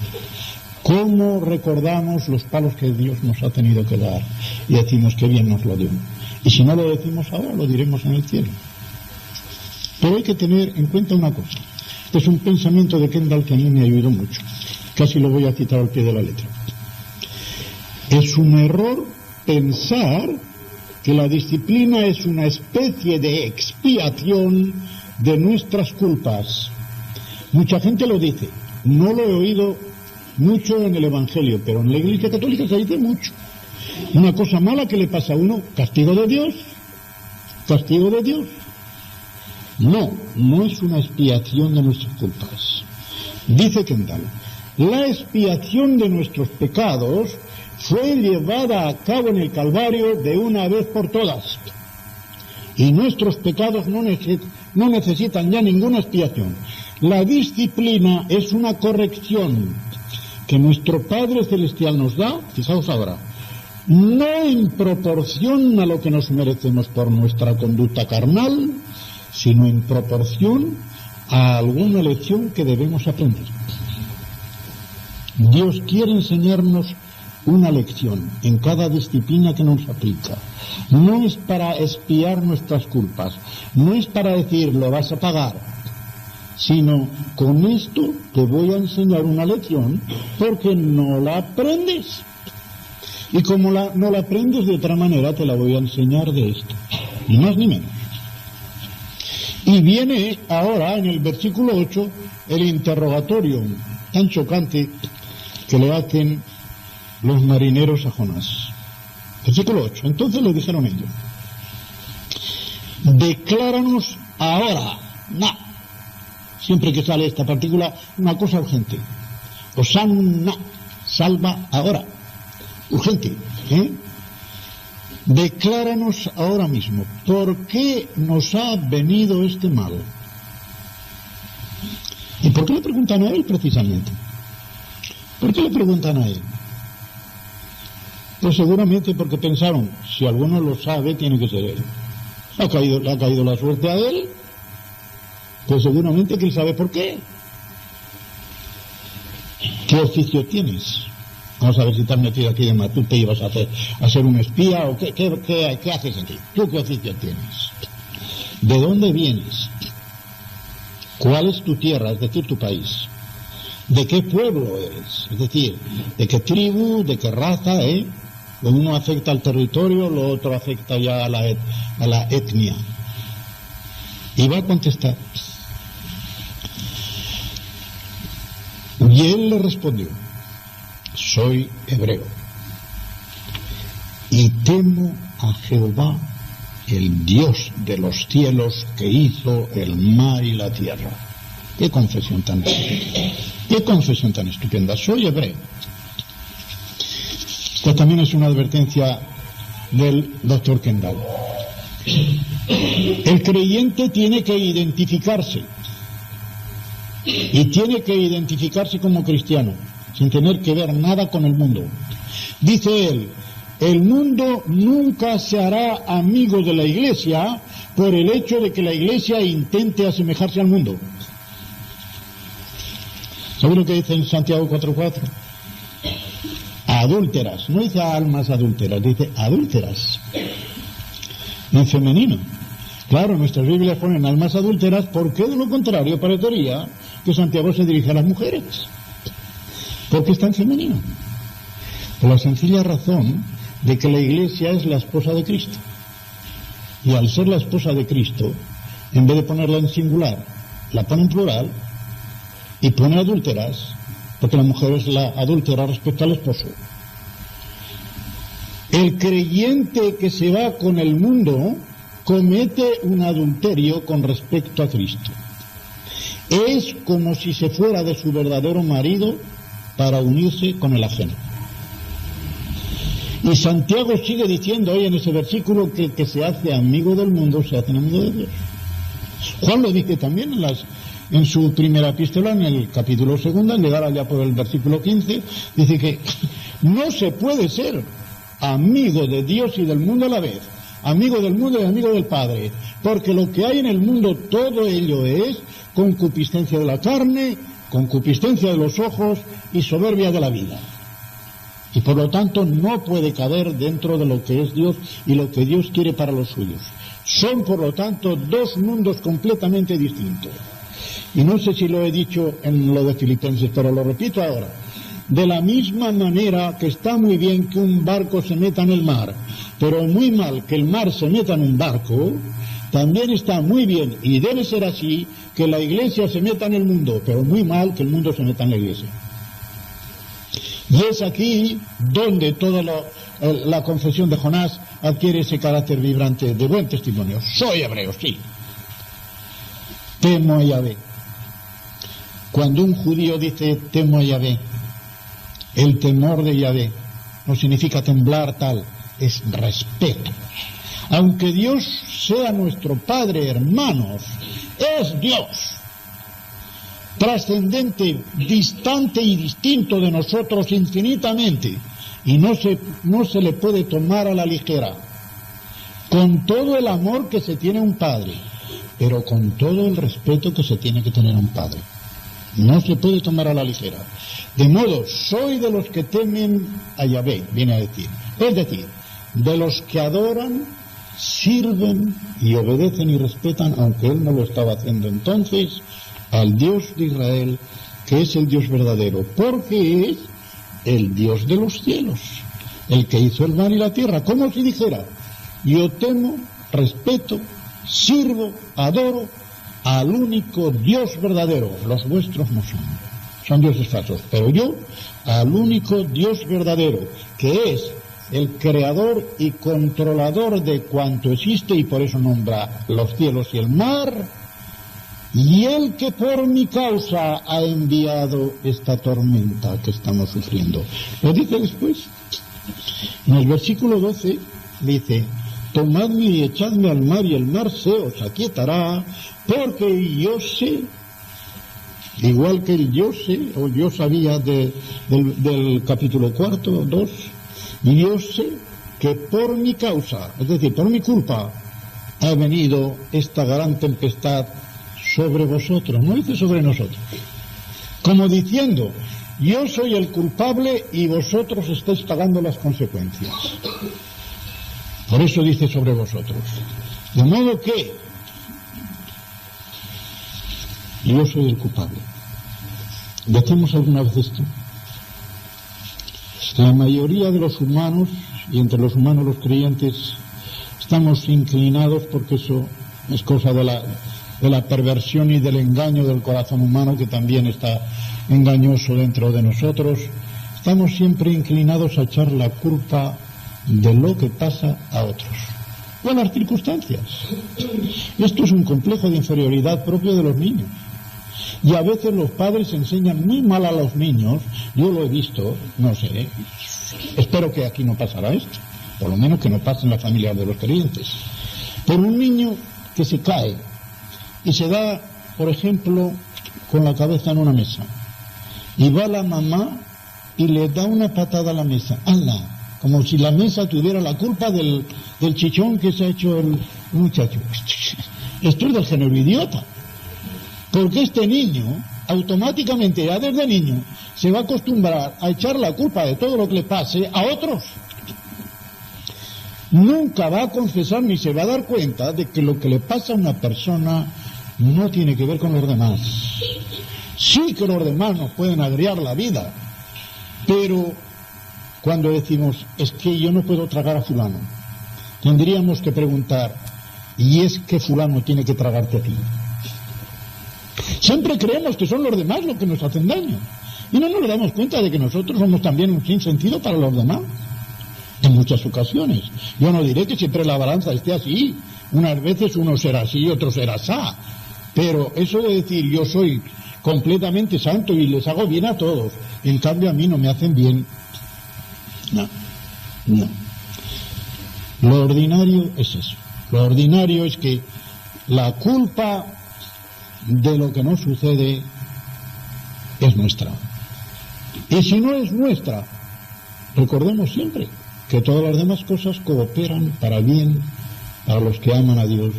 ¿Cómo recordamos los palos que Dios nos ha tenido que dar? Y decimos que bien nos lo dio. Y si no lo decimos ahora, lo diremos en el cielo. Pero hay que tener en cuenta una cosa. Es un pensamiento de Kendall que a mí me ayudó mucho. Casi lo voy a citar al pie de la letra. Es un error pensar que la disciplina es una especie de expiación de nuestras culpas. Mucha gente lo dice, no lo he oído mucho en el Evangelio, pero en la Iglesia Católica se dice mucho. Una cosa mala que le pasa a uno, castigo de Dios, castigo de Dios. No, no es una expiación de nuestras culpas. Dice Kendall, la expiación de nuestros pecados fue llevada a cabo en el Calvario de una vez por todas. Y nuestros pecados no necesitan ya ninguna expiación. La disciplina es una corrección que nuestro Padre Celestial nos da, fijaos ahora, no en proporción a lo que nos merecemos por nuestra conducta carnal, sino en proporción a alguna lección que debemos aprender. Dios quiere enseñarnos una lección en cada disciplina que nos aplica. No es para expiar nuestras culpas, no es para decir lo vas a pagar, sino con esto te voy a enseñar una lección porque no la aprendes. Y como no la aprendes de otra manera, te la voy a enseñar de esto, ni más ni menos. Y viene ahora en el versículo 8 el interrogatorio tan chocante que le hacen los marineros a Jonás. Versículo 8. Entonces le dijeron ellos, decláranos ahora, siempre que sale esta partícula, una cosa urgente. Hosanna, salva ahora. Urgente, Decláranos ahora mismo, ¿por qué nos ha venido este mal? ¿Y por qué le preguntan a él precisamente? ¿Por qué le preguntan a él? Pues seguramente porque pensaron, si alguno lo sabe, tiene que ser él. Le ha caído la suerte a él, pues seguramente que él sabe por qué. ¿Qué oficio tienes? Vamos a ver si te has metido aquí de Matute y vas a ser un espía o qué haces aquí. ¿Tú qué oficio tienes? ¿De dónde vienes? ¿Cuál es tu tierra, es decir, tu país? ¿De qué pueblo eres? Es decir, ¿de qué tribu, de qué raza, Lo uno afecta al territorio, lo otro afecta ya a la etnia. Y va a contestar. Y él le respondió, soy hebreo y temo a Jehová, el Dios de los cielos, que hizo el mar y la tierra. Qué confesión tan estupenda. Qué confesión tan estupenda. Soy hebreo. Esta también es una advertencia del doctor Kendall. El creyente tiene que identificarse, y tiene que identificarse como cristiano, sin tener que ver nada con el mundo. Dice él, el mundo nunca se hará amigo de la Iglesia por el hecho de que la Iglesia intente asemejarse al mundo. ¿Sabe lo que dice en Santiago 4:4? Adúlteras, no dice almas adúlteras, dice adúlteras, en femenino. Claro, nuestras Biblias ponen almas adúlteras porque de lo contrario parecería que Santiago se dirige a las mujeres. Porque está en femenino. Por la sencilla razón de que la Iglesia es la esposa de Cristo. Y al ser la esposa de Cristo, en vez de ponerla en singular, la pone en plural y pone adúlteras, porque la mujer es la adúltera respecto al esposo. El creyente que se va con el mundo comete un adulterio con respecto a Cristo. Es como si se fuera de su verdadero marido para unirse con el ajeno. Y Santiago sigue diciendo hoy en ese versículo que el que se hace amigo del mundo se hace amigo de Dios. Juan lo dice también en su primera epístola, en el capítulo 2, en llegar allá por el versículo 15, dice que no se puede ser amigo de Dios y del mundo a la vez, amigo del mundo y amigo del Padre, porque lo que hay en el mundo, todo ello es concupiscencia de la carne, concupiscencia de los ojos y soberbia de la vida. Y por lo tanto no puede caber dentro de lo que es Dios y lo que Dios quiere para los suyos. Son por lo tanto dos mundos completamente distintos. Y no sé si lo he dicho en lo de Filipenses, pero lo repito ahora. De la misma manera que está muy bien que un barco se meta en el mar, pero muy mal que el mar se meta en un barco, también está muy bien, y debe ser así, que la Iglesia se meta en el mundo, pero muy mal que el mundo se meta en la Iglesia. Y es aquí donde toda la confesión de Jonás adquiere ese carácter vibrante de buen testimonio. Soy hebreo, sí. Temo a Yahvé. Cuando un judío dice temo a Yahvé, el temor de Yahvé no significa temblar tal, es respeto. Aunque Dios sea nuestro Padre, hermanos, es Dios, trascendente, distante y distinto de nosotros infinitamente, y no se le puede tomar a la ligera, con todo el amor que se tiene a un padre, pero con todo el respeto que se tiene que tener a un padre. No se puede tomar a la ligera. De modo, soy de los que temen a Yahvé, viene a decir. Es decir, de los que adoran, sirven y obedecen y respetan, aunque él no lo estaba haciendo entonces, al Dios de Israel, que es el Dios verdadero, porque es el Dios de los cielos, el que hizo el mar y la tierra, como si dijera, yo temo, respeto, sirvo, adoro al único Dios verdadero. Los vuestros no son dioses falsos, pero yo al único Dios verdadero, que es el creador y controlador de cuanto existe, y por eso nombra los cielos y el mar, y el que por mi causa ha enviado esta tormenta que estamos sufriendo. Lo dice después, en el versículo 12, dice, tomadme y echadme al mar, y el mar se os aquietará, porque yo sé, igual que el yo sé, o yo sabía del capítulo 4, 2, y yo sé que por mi causa, es decir, por mi culpa, ha venido esta gran tempestad sobre vosotros, no dice sobre nosotros, como diciendo, yo soy el culpable y vosotros estáis pagando las consecuencias. Por eso dice sobre vosotros. De modo que yo soy el culpable. Decimos alguna vez esto. La mayoría de los humanos, y entre los humanos los creyentes, estamos inclinados, porque eso es cosa de la perversión y del engaño del corazón humano, que también está engañoso dentro de nosotros. Estamos siempre inclinados a echar la culpa de lo que pasa a otros, o a las circunstancias. Esto es un complejo de inferioridad propio de los niños. Y a veces los padres enseñan muy mal a los niños, yo lo he visto, no sé, espero que aquí no pasará esto, por lo menos que no pase en la familia de los creyentes. Pero un niño que se cae y se da, por ejemplo, con la cabeza en una mesa, y va la mamá y le da una patada a la mesa, ¡hala!, como si la mesa tuviera la culpa del chichón que se ha hecho el muchacho. Esto es del género idiota. Porque este niño, automáticamente, ya desde niño, se va a acostumbrar a echar la culpa de todo lo que le pase a otros. Nunca va a confesar ni se va a dar cuenta de que lo que le pasa a una persona no tiene que ver con los demás. Sí que los demás nos pueden agriar la vida, pero cuando decimos, es que yo no puedo tragar a fulano, tendríamos que preguntar, ¿y es que fulano tiene que tragarte a ti? Siempre creemos que son los demás los que nos hacen daño, y no nos damos cuenta de que nosotros somos también un sinsentido para los demás, en muchas ocasiones. Yo no diré que siempre la balanza esté así, unas veces uno será así y otro será asá, pero eso de decir yo soy completamente santo y les hago bien a todos, en cambio a mí no me hacen bien, no. Lo ordinario es eso. Lo ordinario es que la culpa de lo que nos sucede es nuestra. Y si no es nuestra, recordemos siempre que todas las demás cosas cooperan para bien a los que aman a Dios,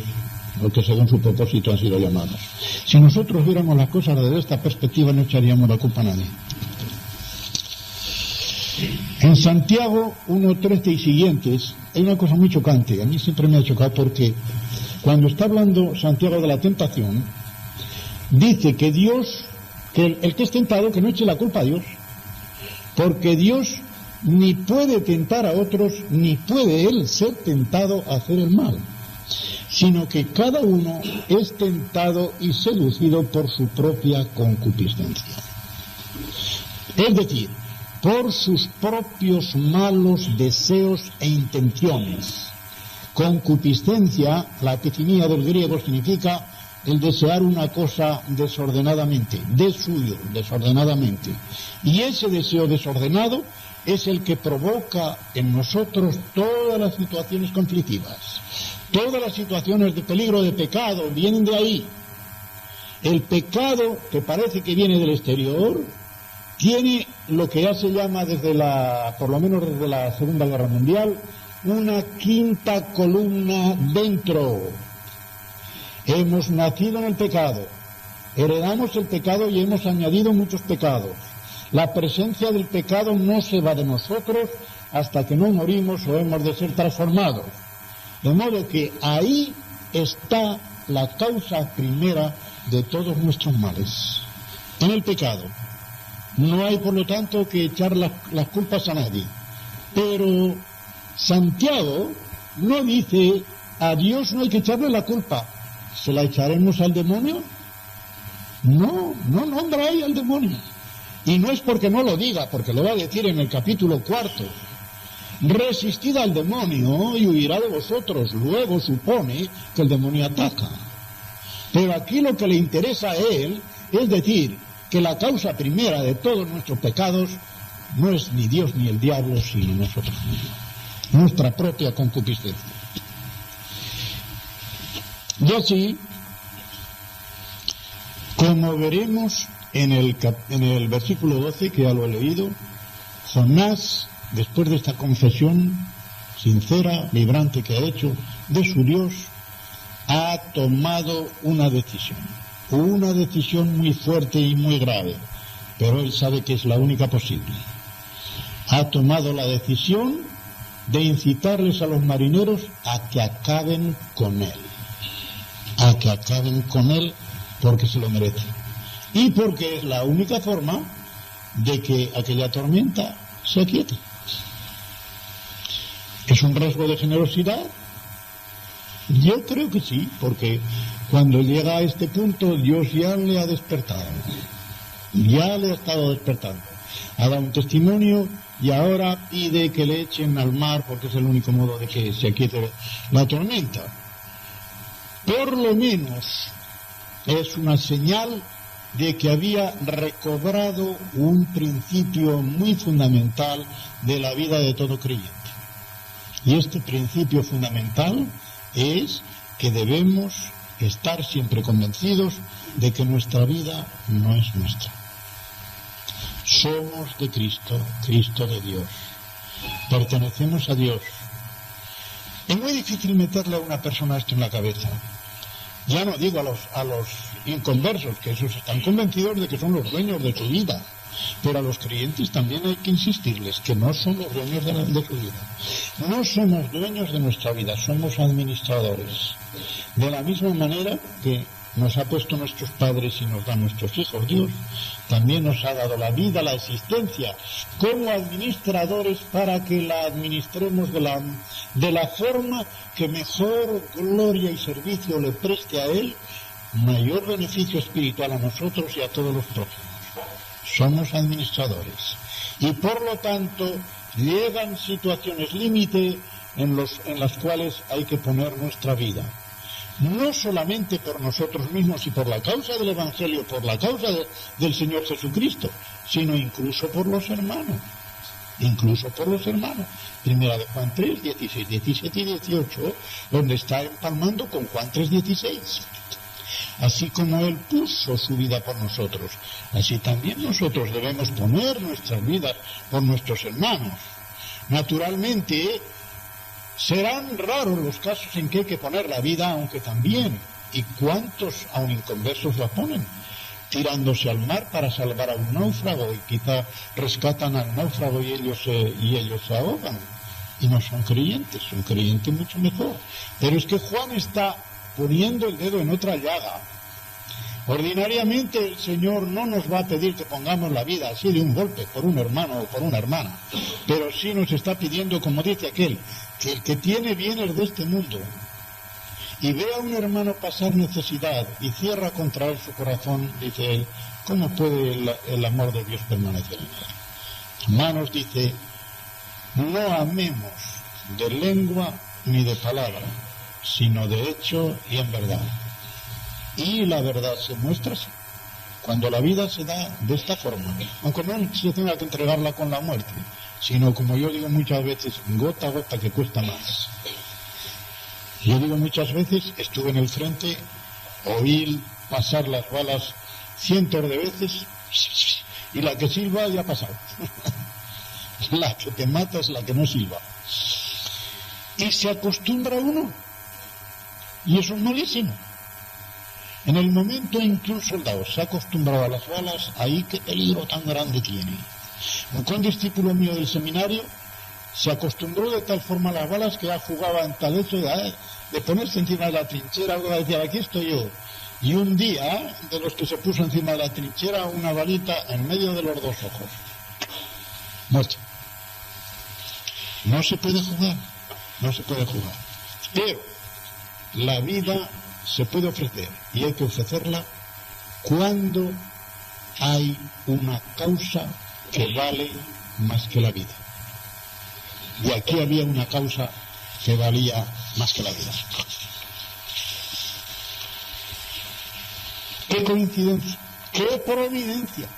los que según su propósito han sido llamados. Si nosotros viéramos las cosas desde esta perspectiva, no echaríamos la culpa a nadie. En Santiago 1:13 y siguientes hay una cosa muy chocante. A mí siempre me ha chocado, porque cuando está hablando Santiago de la tentación, dice que Dios, que el que es tentado, que no eche la culpa a Dios. porque Dios ni puede tentar a otros, ni puede Él ser tentado a hacer el mal, sino que cada uno es tentado y seducido por su propia concupiscencia. Es decir, por sus propios malos deseos e intenciones. Concupiscencia, la epitimía del griego, significa el desear una cosa desordenadamente, desordenadamente. Y ese deseo desordenado es el que provoca en nosotros todas las situaciones conflictivas. Todas las situaciones de peligro, de pecado, vienen de ahí. El pecado, que parece que viene del exterior, tiene lo que ya se llama por lo menos desde la Segunda Guerra Mundial, una quinta columna dentro. Hemos nacido en el pecado, heredamos el pecado y hemos añadido muchos pecados. La presencia del pecado no se va de nosotros hasta que no morimos o hemos de ser transformados. De modo que ahí está la causa primera de todos nuestros males, en el pecado. No hay, por lo tanto, que echar las culpas a nadie. Pero Santiago no dice, a Dios no hay que echarle la culpa. ¿Se la echaremos al demonio? No nombra ahí al demonio. Y no es porque no lo diga, porque lo va a decir en el capítulo 4. Resistid al demonio y huirá de vosotros. Luego supone que el demonio ataca. Pero aquí lo que le interesa a él es decir que la causa primera de todos nuestros pecados no es ni Dios ni el diablo, sino nosotros mismos, nuestra propia concupiscencia. Y así, como veremos en el versículo 12, que ya lo he leído, Jonás, después de esta confesión sincera, vibrante que ha hecho de su Dios, ha tomado una decisión muy fuerte y muy grave, pero él sabe que es la única posible. Ha tomado la decisión de incitarles a los marineros a que acaben con él, porque se lo merecen y porque es la única forma de que aquella tormenta se aquiete. ¿Es un rasgo de generosidad? Yo creo que sí, porque cuando llega a este punto Dios ya le ha despertado, ya le ha estado despertando, ha dado un testimonio y ahora pide que le echen al mar porque es el único modo de que se aquiete la tormenta. Por lo menos es una señal de que había recobrado un principio muy fundamental de la vida de todo creyente. Y este principio fundamental es que debemos estar siempre convencidos de que nuestra vida no es nuestra. Somos de Cristo, Cristo de Dios. Pertenecemos a Dios. Es muy difícil meterle a una persona esto en la cabeza. Ya no digo a los inconversos, que esos están convencidos de que son los dueños de su vida, pero a los creyentes también hay que insistirles que no son los dueños de su vida. No somos dueños de nuestra vida, somos administradores. De la misma manera que nos ha puesto nuestros padres y nos da nuestros hijos Dios, también nos ha dado la vida, la existencia, como administradores para que la administremos de la forma que mejor gloria y servicio le preste a Él, mayor beneficio espiritual a nosotros y a todos los próximos. Somos administradores y por lo tanto llegan situaciones límite en las cuales hay que poner nuestra vida. No solamente por nosotros mismos y por la causa del Evangelio, por la causa del Señor Jesucristo, sino incluso por los hermanos. Primera de Juan 3, 16, 17 y 18, donde está empalmando con Juan 3, 16. Así como Él puso su vida por nosotros, así también nosotros debemos poner nuestras vidas por nuestros hermanos. Naturalmente, serán raros los casos en que hay que poner la vida, aunque también, ¿y cuántos aun inconversos la ponen? Tirándose al mar para salvar a un náufrago, y quizá rescatan al náufrago y ellos se ahogan, y no son creyentes mucho mejor. Pero es que Juan está poniendo el dedo en otra llaga. Ordinariamente el Señor no nos va a pedir que pongamos la vida así de un golpe por un hermano o por una hermana, pero sí nos está pidiendo, como dice aquel, que el que tiene bienes de este mundo y ve a un hermano pasar necesidad y cierra contra él su corazón, dice él, ¿cómo puede el amor de Dios permanecer en él? Hermanos, dice, no amemos de lengua ni de palabra, sino de hecho y en verdad. Y la verdad se muestra así, cuando la vida se da de esta forma, aunque no se tenga que entregarla con la muerte, sino, como yo digo muchas veces, gota a gota, que cuesta más. Yo digo muchas veces, estuve en el frente, oí pasar las balas cientos de veces, y la que silba ya ha pasado. La que te mata es la que no silba. Y se acostumbra uno, y eso es malísimo. En el momento en que un soldado se ha acostumbrado a las balas, ahí qué peligro tan grande tiene. Un discípulo mío del seminario se acostumbró de tal forma a las balas que ya jugaba en tal hecho de ponerse encima de la trinchera, algo decía, aquí estoy yo. Y un día, de los que se puso encima de la trinchera, una balita en medio de los dos ojos. Muerto. No se puede jugar, no se puede jugar. Pero la vida se puede ofrecer, y hay que ofrecerla cuando hay una causa que vale más que la vida. Y aquí había una causa que valía más que la vida. ¡Qué coincidencia! ¡Qué providencia!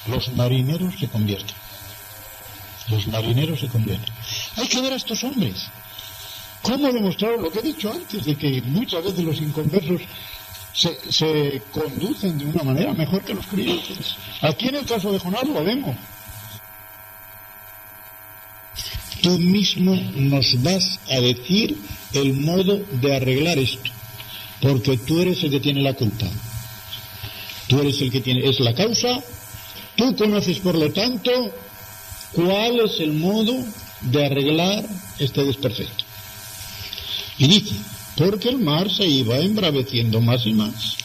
Los marineros se convierten. Los marineros se convierten. Hay que ver a estos hombres. ¿Cómo demostraron lo que he dicho antes, de que muchas veces los inconversos se conducen de una manera mejor que los creyentes? Aquí en el caso de Jonás lo vemos. Tú mismo nos vas a decir el modo de arreglar esto, porque tú eres el que tiene la culpa. Tú eres el que es la causa. Tú conoces, por lo tanto, cuál es el modo de arreglar este desperfecto. Y dice, porque el mar se iba embraveciendo más y más.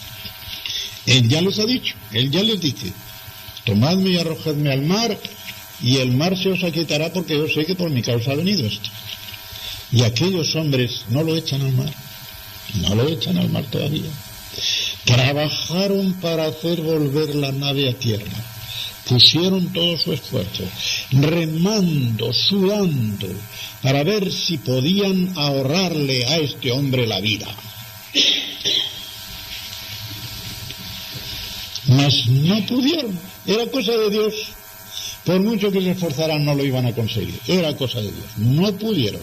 Él ya les ha dicho, él ya les dice, tomadme y arrojadme al mar, y el mar se os aquietará, porque yo sé que por mi causa ha venido esto. Y aquellos hombres no lo echan al mar, no lo echan al mar todavía. Trabajaron para hacer volver la nave a tierra. Pusieron todo su esfuerzo, remando, sudando, para ver si podían ahorrarle a este hombre la vida. Mas no pudieron, era cosa de Dios. Por mucho que se esforzaran no lo iban a conseguir, era cosa de Dios. No pudieron,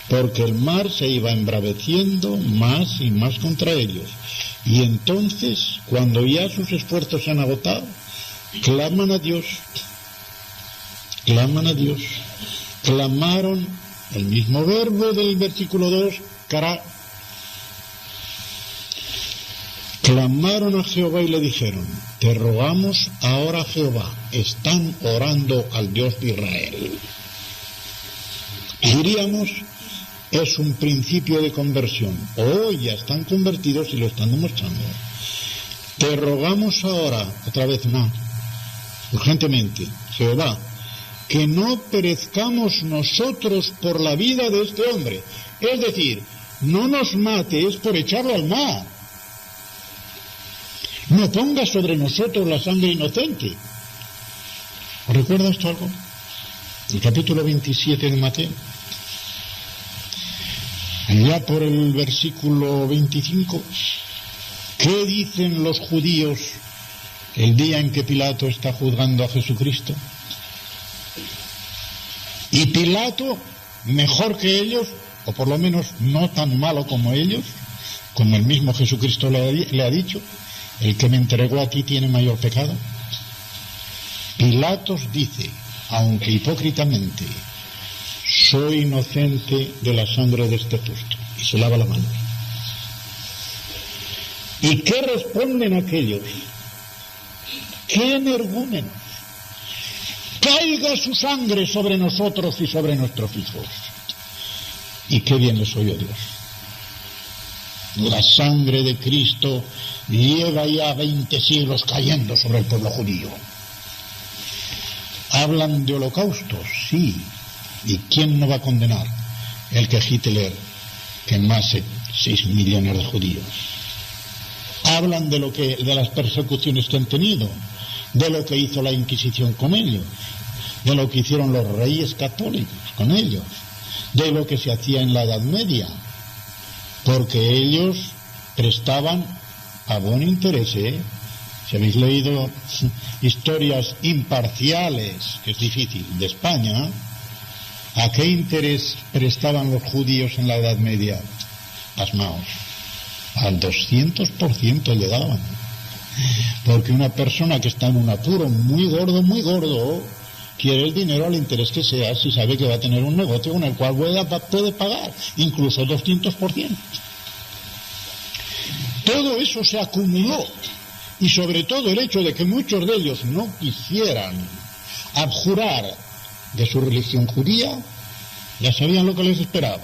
porque el mar se iba embraveciendo más y más contra ellos. Y entonces, cuando ya sus esfuerzos se han agotado, claman a Dios, clamaron el mismo verbo del versículo 2, cara. Clamaron a Jehová y le dijeron, te rogamos ahora, Jehová. Están orando al Dios de Israel. Y diríamos, es un principio de conversión. Hoy ya están convertidos y lo están demostrando. Te rogamos ahora, otra vez más, urgentemente, Jehová, que no perezcamos nosotros por la vida de este hombre. Es decir, no nos mate, es por echarlo al mar. No ponga sobre nosotros la sangre inocente. ¿Os recuerda esto algo? El capítulo 27 de Mateo. Allá por el versículo 25, ¿qué dicen los judíos el día en que Pilato está juzgando a Jesucristo? Y Pilato, mejor que ellos, o por lo menos no tan malo como ellos, como el mismo Jesucristo le ha dicho, el que me entregó a ti tiene mayor pecado. Pilatos dice, aunque hipócritamente, soy inocente de la sangre de este justo, y se lava la mano. ¿Y qué responden aquellos? ¡Qué energúmenos! Caiga su sangre sobre nosotros y sobre nuestros hijos. Y qué bien les oyó Dios. La sangre de Cristo lleva ya 20 siglos cayendo sobre el pueblo judío. Hablan de holocaustos, sí. ¿Y quién no va a condenar? El que Hitler quemase 6 millones de judíos. Hablan de las persecuciones que han tenido, de lo que hizo la Inquisición con ellos, de lo que hicieron los reyes católicos con ellos, de lo que se hacía en la Edad Media, porque ellos prestaban a buen interés, Si habéis leído historias imparciales, que es difícil, de España, ¿a qué interés prestaban los judíos en la Edad Media? Pasmaos, al 200% le daban. Porque una persona que está en un apuro muy gordo, quiere el dinero al interés que sea, si sabe que va a tener un negocio con el cual puede pagar, incluso 200%. Todo eso se acumuló, y sobre todo el hecho de que muchos de ellos no quisieran abjurar de su religión judía, ya sabían lo que les esperaba.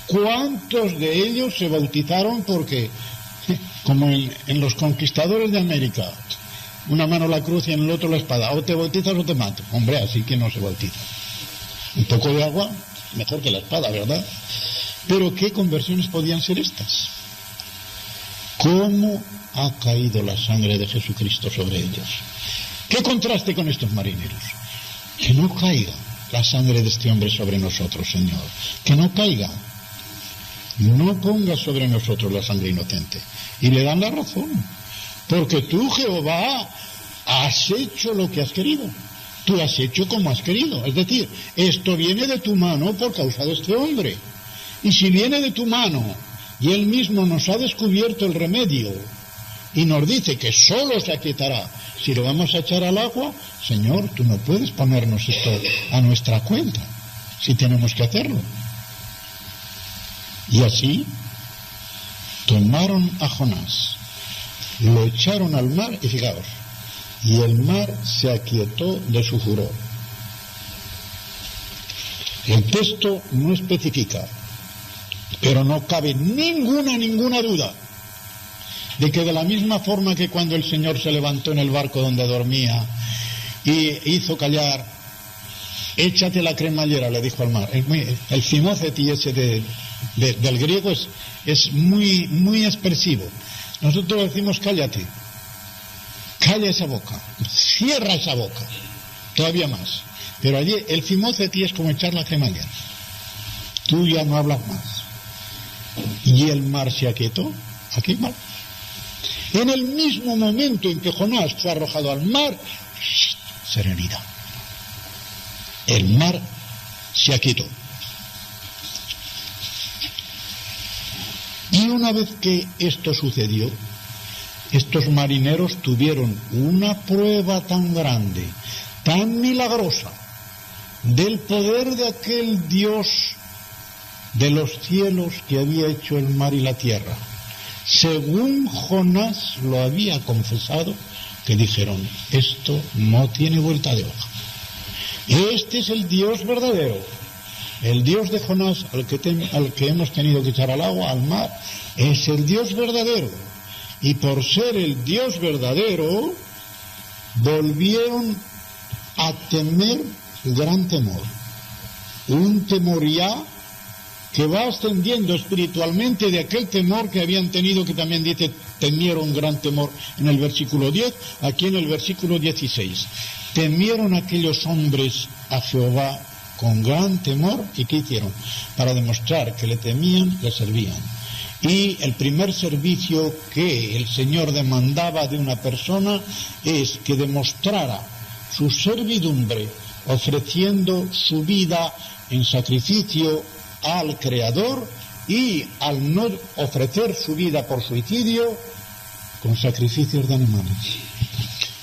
¿Cuántos de ellos se bautizaron? Porque, como en los conquistadores de América, una mano la cruz y en el otro la espada, o te bautizas o te mato. Hombre, así que no se bautiza. Un poco de agua, mejor que la espada, ¿verdad? Pero ¿qué conversiones podían ser estas? ¿Cómo ha caído la sangre de Jesucristo sobre ellos? ¿Qué contraste con estos marineros? Que no caiga la sangre de este hombre sobre nosotros, Señor. Que no caiga. No pongas sobre nosotros la sangre inocente. Y le dan la razón. Porque tú, Jehová, has hecho lo que has querido. Tú has hecho como has querido. Es decir, esto viene de tu mano por causa de este hombre. Y si viene de tu mano y él mismo nos ha descubierto el remedio y nos dice que solo se aquietará si lo vamos a echar al agua, Señor, tú no puedes ponernos esto a nuestra cuenta si tenemos que hacerlo. Y así tomaron a Jonás, lo echaron al mar y fijaos, y el mar se aquietó de su furor. El texto no especifica, pero no cabe ninguna duda de que de la misma forma que cuando el Señor se levantó en el barco donde dormía y hizo callar, échate la cremallera, le dijo al mar. El cimóceti ese del griego es muy expresivo. Nosotros decimos cállate, calla esa boca, cierra esa boca, todavía más. Pero allí el cimóceti es como echar la cremallera. Tú ya no hablas más. Y el mar se aquietó. Aquí mal. En el mismo momento en que Jonás fue arrojado al mar, serenidad. El mar se aquietó. Y una vez que esto sucedió, estos marineros tuvieron una prueba tan grande, tan milagrosa, del poder de aquel Dios de los cielos que había hecho el mar y la tierra, según Jonás lo había confesado, que dijeron, esto no tiene vuelta de hoja. Este es el Dios verdadero. El Dios de Jonás, al que hemos tenido que echar al agua, al mar, es el Dios verdadero. Y por ser el Dios verdadero, volvieron a temer gran temor. Un temor ya que va ascendiendo espiritualmente de aquel temor que habían tenido, que también dice, temieron gran temor en el versículo 10, aquí en el versículo 16. Temieron aquellos hombres a Jehová con gran temor, ¿y qué hicieron? Para demostrar que le temían, le servían. Y el primer servicio que el Señor demandaba de una persona es que demostrara su servidumbre ofreciendo su vida en sacrificio al Creador, y al no ofrecer su vida por suicidio, con sacrificios de animales.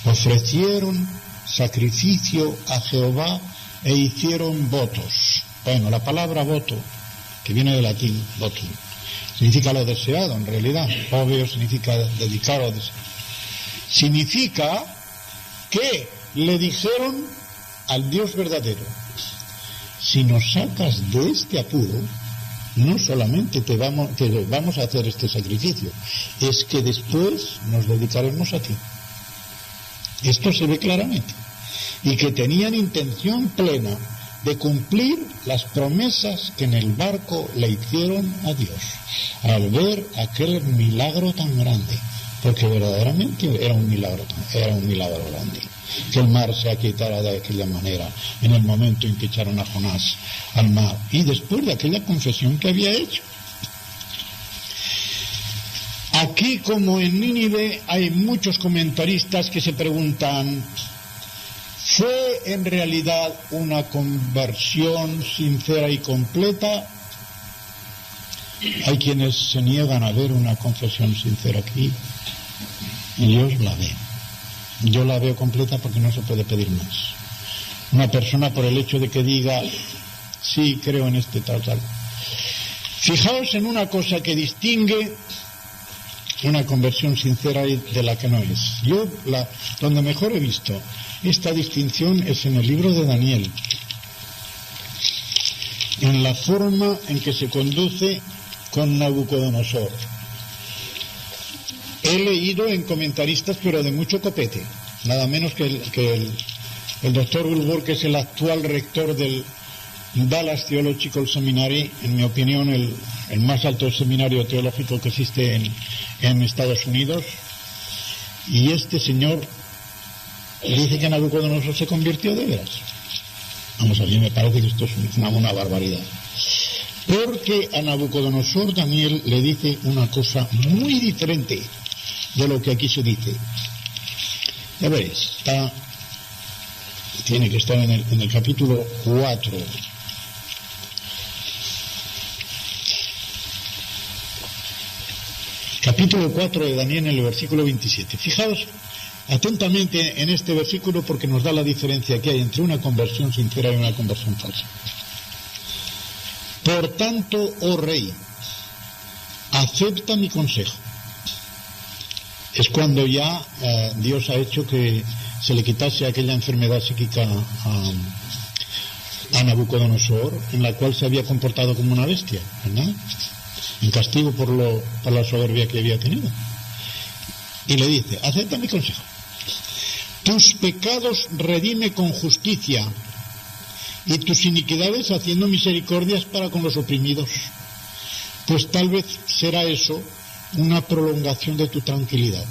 Ofrecieron sacrificio a Jehová e hicieron votos. Bueno, la palabra voto, que viene del latín, votum, significa lo deseado en realidad. Obvio significa dedicar o desear. Significa que le dijeron al Dios verdadero, si nos sacas de este apuro, no solamente te vamos a hacer este sacrificio, es que después nos dedicaremos a ti. Esto se ve claramente. Y que tenían intención plena de cumplir las promesas que en el barco le hicieron a Dios, al ver aquel milagro tan grande, porque verdaderamente era un milagro grande, que el mar se aquietara de aquella manera, en el momento en que echaron a Jonás al mar, y después de aquella confesión que había hecho. Aquí, como en Nínive, hay muchos comentaristas que se preguntan: ¿fue en realidad una conversión sincera y completa? Hay quienes se niegan a ver una confesión sincera aquí, y yo la veo. Yo la veo completa porque no se puede pedir más. Una persona, por el hecho de que diga, sí, creo en este tal. Fijaos en una cosa que distingue una conversión sincera de la que no es. Yo, donde mejor he visto esta distinción es en el libro de Daniel, en la forma en que se conduce con Nabucodonosor. He leído en comentaristas, pero de mucho copete, nada menos que el doctor Wilbur, que es el actual rector del Dallas Theological Seminary, en mi opinión el más alto seminario teológico que existe en Estados Unidos, y este señor dice que Nabucodonosor se convirtió de veras. Vamos, a mí me parece que esto es una barbaridad, porque a Nabucodonosor Daniel le dice una cosa muy diferente de lo que aquí se dice. Ya veréis, tiene que estar en el capítulo 4. Capítulo 4 de Daniel, en el versículo 27. Fijaos atentamente en este versículo, porque nos da la diferencia que hay entre una conversión sincera y una conversión falsa. Por tanto, oh rey, acepta mi consejo. Es cuando ya Dios ha hecho que se le quitase aquella enfermedad psíquica a Nabucodonosor, en la cual se había comportado como una bestia, ¿verdad? En castigo por la soberbia que había tenido. Y le dice: acepta mi consejo. Tus pecados redime con justicia, y tus iniquidades haciendo misericordias para con los oprimidos. Pues tal vez será eso una prolongación de tu tranquilidad.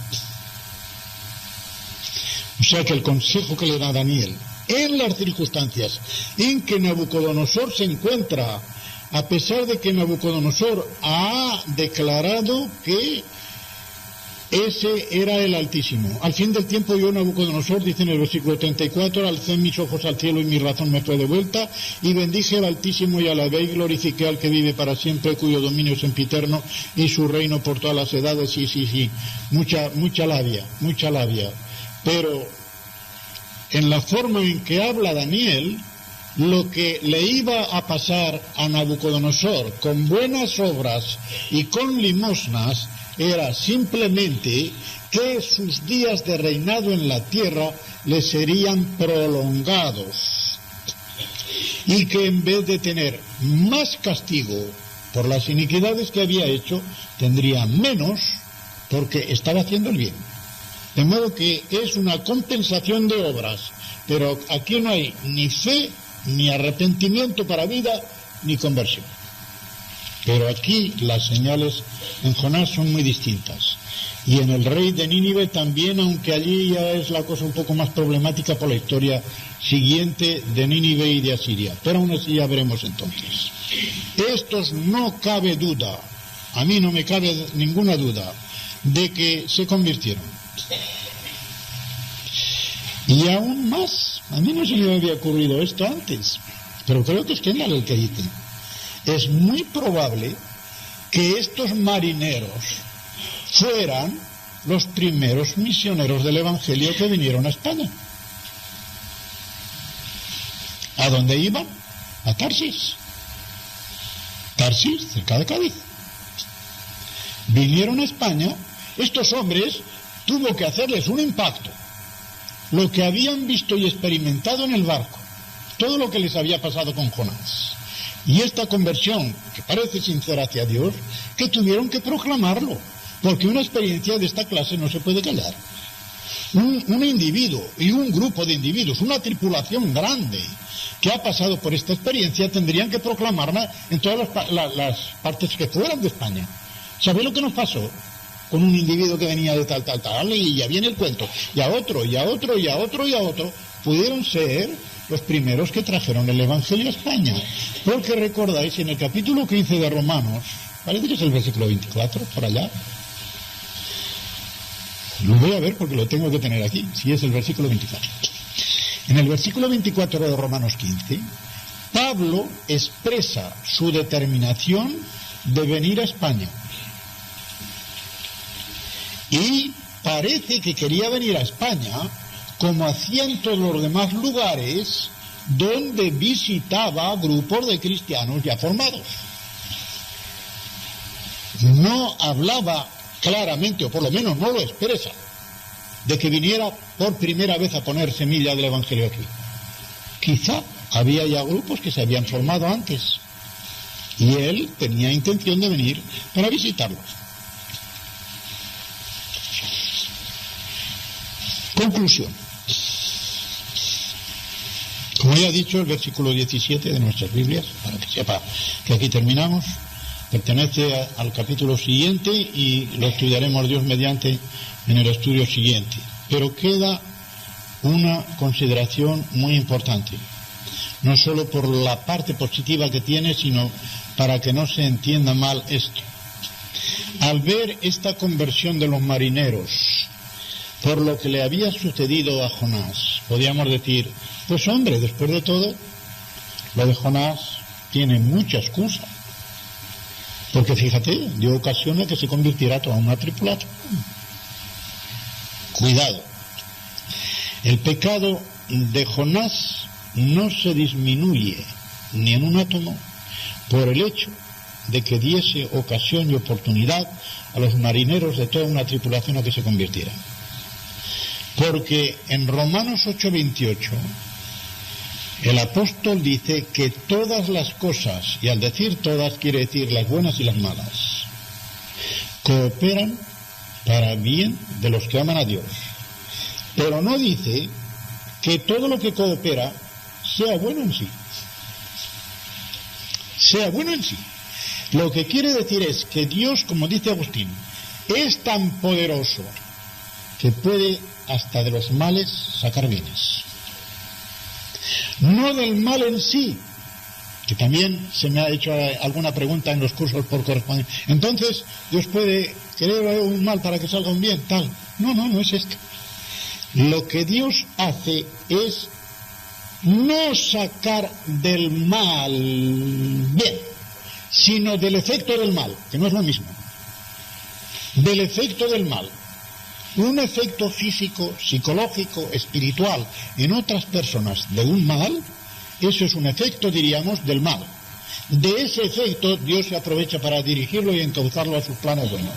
O sea que el consejo que le da Daniel, en las circunstancias en que Nabucodonosor se encuentra, a pesar de que Nabucodonosor ha declarado que ese era el Altísimo. Al fin del tiempo yo, Nabucodonosor, dice en el versículo 34, alcé mis ojos al cielo y mi razón me fue de vuelta, y bendije al Altísimo y alabé y glorifiqué al que vive para siempre, cuyo dominio es sempiterno y su reino por todas las edades. Sí. Mucha labia. Pero en la forma en que habla Daniel, lo que le iba a pasar a Nabucodonosor con buenas obras y con limosnas era simplemente que sus días de reinado en la tierra le serían prolongados, y que en vez de tener más castigo por las iniquidades que había hecho, tendría menos porque estaba haciendo el bien. De modo que es una compensación de obras, pero aquí no hay ni fe, ni arrepentimiento para vida, ni conversión. Pero aquí las señales en Jonás son muy distintas. Y en el rey de Nínive también, aunque allí ya es la cosa un poco más problemática por la historia siguiente de Nínive y de Asiria. Pero aún así ya veremos entonces. Estos no cabe duda, a mí no me cabe ninguna duda, de que se convirtieron. Y aún más, a mí no se me había ocurrido esto antes, pero creo que es Kendall el que dice. Es muy probable que estos marineros fueran los primeros misioneros del Evangelio que vinieron a España. ¿A dónde iban? A Tarsis. Tarsis, cerca de Cádiz. Vinieron a España. Estos hombres tuvo que hacerles un impacto. Lo que habían visto y experimentado en el barco, todo lo que les había pasado con Jonás, Y esta conversión, que parece sincera hacia Dios, que tuvieron que proclamarlo, porque una experiencia de esta clase no se puede callar. Un individuo y un grupo de individuos, una tripulación grande que ha pasado por esta experiencia, tendrían que proclamarla en todas las partes que fueran de España. ¿Sabéis lo que nos pasó con un individuo que venía de tal, y ya viene el cuento, y a otro, y a otro, y a otro, y a otro? Pudieron ser los primeros que trajeron el Evangelio a España. Porque recordáis, en el capítulo 15 de Romanos, parece que es el versículo 24, por allá. Lo voy a ver porque lo tengo que tener aquí, si es el versículo 24. En el versículo 24 de Romanos 15, Pablo expresa su determinación de venir a España. Y parece que quería venir a España como hacía en todos los demás lugares donde visitaba grupos de cristianos ya formados. No hablaba claramente, o por lo menos no lo expresa, de que viniera por primera vez a poner semilla del Evangelio aquí. Quizá había ya grupos que se habían formado antes y él tenía intención de venir para visitarlos. Conclusión. Como ya he dicho, el versículo 17 de nuestras Biblias, para que sepa que aquí terminamos, pertenece al capítulo siguiente y lo estudiaremos Dios mediante en el estudio siguiente. Pero queda una consideración muy importante, no solo por la parte positiva que tiene, sino para que no se entienda mal esto. Al ver esta conversión de los marineros por lo que le había sucedido a Jonás, podíamos decir, pues hombre, después de todo, lo de Jonás tiene mucha excusa. Porque fíjate, dio ocasión a que se convirtiera toda una tripulación. Cuidado. El pecado de Jonás no se disminuye ni en un átomo por el hecho de que diese ocasión y oportunidad a los marineros de toda una tripulación a que se convirtieran. Porque en Romanos 8:28 el apóstol dice que todas las cosas, y al decir todas quiere decir las buenas y las malas, cooperan para bien de los que aman a Dios. Pero no dice que todo lo que coopera sea bueno en sí. Sea bueno en sí. Lo que quiere decir es que Dios, como dice Agustín, es tan poderoso que puede hasta de los males sacar bienes. No del mal en sí, que también se me ha hecho alguna pregunta en los cursos por correspondencia. Entonces, Dios puede querer un mal para que salga un bien, tal. No es esto. Lo que Dios hace es no sacar del mal bien, sino del efecto del mal, que no es lo mismo. Del efecto del mal. Un efecto físico, psicológico, espiritual en otras personas de un mal, eso es un efecto, diríamos, del mal. De ese efecto Dios se aprovecha para dirigirlo y encauzarlo a sus planes buenos.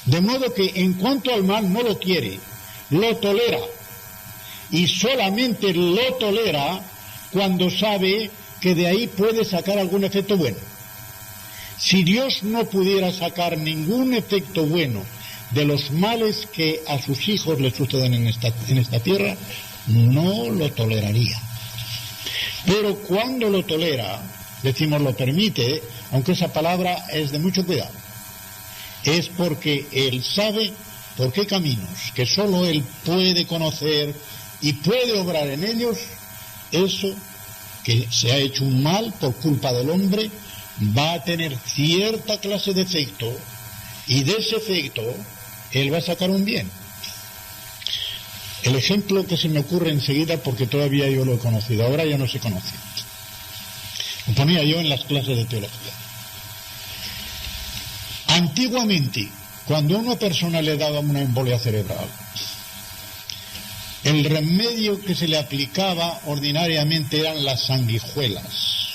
De modo que en cuanto al mal no lo quiere, lo tolera. Y solamente lo tolera cuando sabe que de ahí puede sacar algún efecto bueno. Si Dios no pudiera sacar ningún efecto bueno de los males que a sus hijos le suceden en esta tierra, no lo toleraría. Pero cuando lo tolera, decimos lo permite, aunque esa palabra es de mucho cuidado, es porque Él sabe por qué caminos, que solo Él puede conocer y puede obrar en ellos, eso que se ha hecho un mal por culpa del hombre, va a tener cierta clase de efecto, y de ese efecto Él va a sacar un bien. El ejemplo que se me ocurre enseguida, porque todavía yo lo he conocido, ahora ya no se conoce, lo ponía yo en las clases de teología. Antiguamente, cuando a una persona le daba una embolia cerebral, el remedio que se le aplicaba ordinariamente eran las sanguijuelas.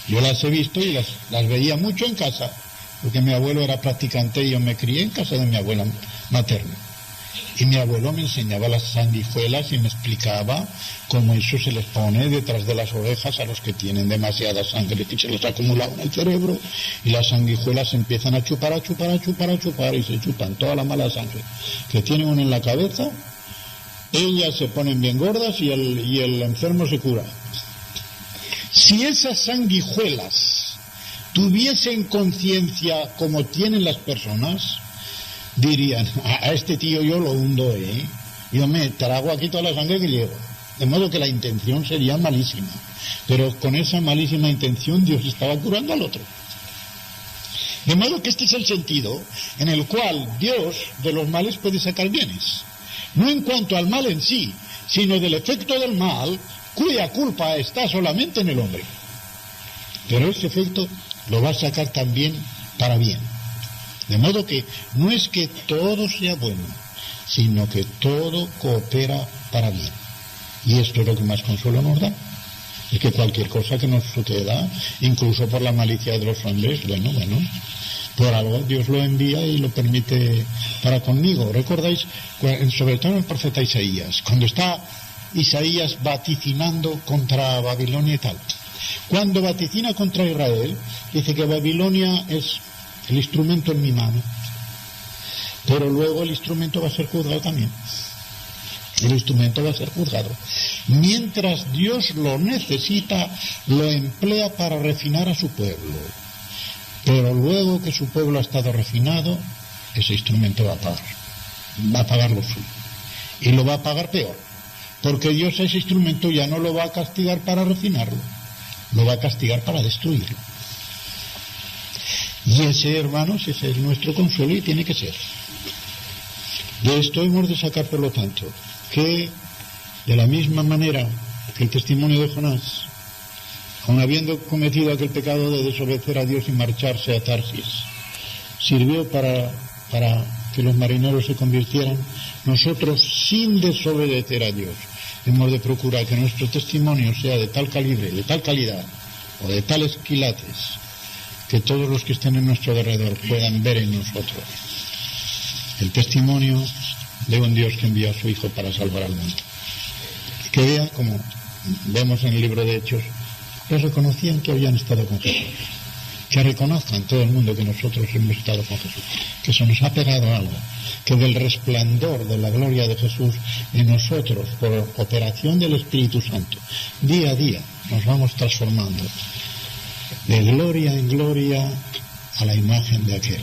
Yo las he visto y las veía mucho en casa, porque mi abuelo era practicante y yo me crié en casa de mi abuela materna. Y mi abuelo me enseñaba las sanguijuelas y me explicaba cómo eso se les pone detrás de las orejas a los que tienen demasiada sangre que se les ha acumulado en el cerebro, y las sanguijuelas empiezan a chupar y se chupan toda la mala sangre que tiene uno en la cabeza. Ellas se ponen bien gordas y el enfermo se cura. Si esas sanguijuelas tuviesen conciencia como tienen las personas, dirían: a este tío yo lo hundo, yo me trago aquí toda la sangre que llevo. De modo que la intención sería malísima, pero con esa malísima intención Dios estaba curando al otro. De modo que este es el sentido en el cual Dios de los males puede sacar bienes, no en cuanto al mal en sí, sino del efecto del mal, cuya culpa está solamente en el hombre. Pero ese efecto lo va a sacar también para bien. De modo que no es que todo sea bueno, sino que todo coopera para bien. Y esto es lo que más consuelo nos da. Es que cualquier cosa que nos suceda, incluso por la malicia de los hombres, bueno, por algo Dios lo envía y lo permite para conmigo. ¿Recordáis? Sobre todo en el profeta Isaías, cuando está Isaías vaticinando contra Babilonia y tal. Cuando vaticina contra Israel, dice que Babilonia es el instrumento en mi mano, pero luego el instrumento va a ser juzgado también. El instrumento va a ser juzgado. Mientras Dios lo necesita, lo emplea para refinar a su pueblo. Pero luego que su pueblo ha estado refinado, ese instrumento va a pagar. Va a pagar lo suyo. Y lo va a pagar peor. Porque Dios a ese instrumento ya no lo va a castigar para refinarlo. Lo va a castigar para destruirlo. Y ese, hermanos, ese es nuestro consuelo y tiene que ser. De esto hemos de sacar, por lo tanto, que de la misma manera que el testimonio de Jonás, aun habiendo cometido aquel pecado de desobedecer a Dios y marcharse a Tarsis, sirvió para que los marineros se convirtieran, nosotros, sin desobedecer a Dios, hemos de procurar que nuestro testimonio sea de tal calibre, de tal calidad o de tales quilates, que todos los que estén en nuestro alrededor puedan ver en nosotros el testimonio de un Dios que envió a su Hijo para salvar al mundo. Que vean, como vemos en el libro de Hechos, que reconocían que habían estado con Jesús. Que reconozcan todo el mundo que nosotros hemos estado con Jesús. Que se nos ha pegado algo. Que del resplandor de la gloria de Jesús en nosotros, por operación del Espíritu Santo, día a día nos vamos transformando de gloria en gloria a la imagen de aquel.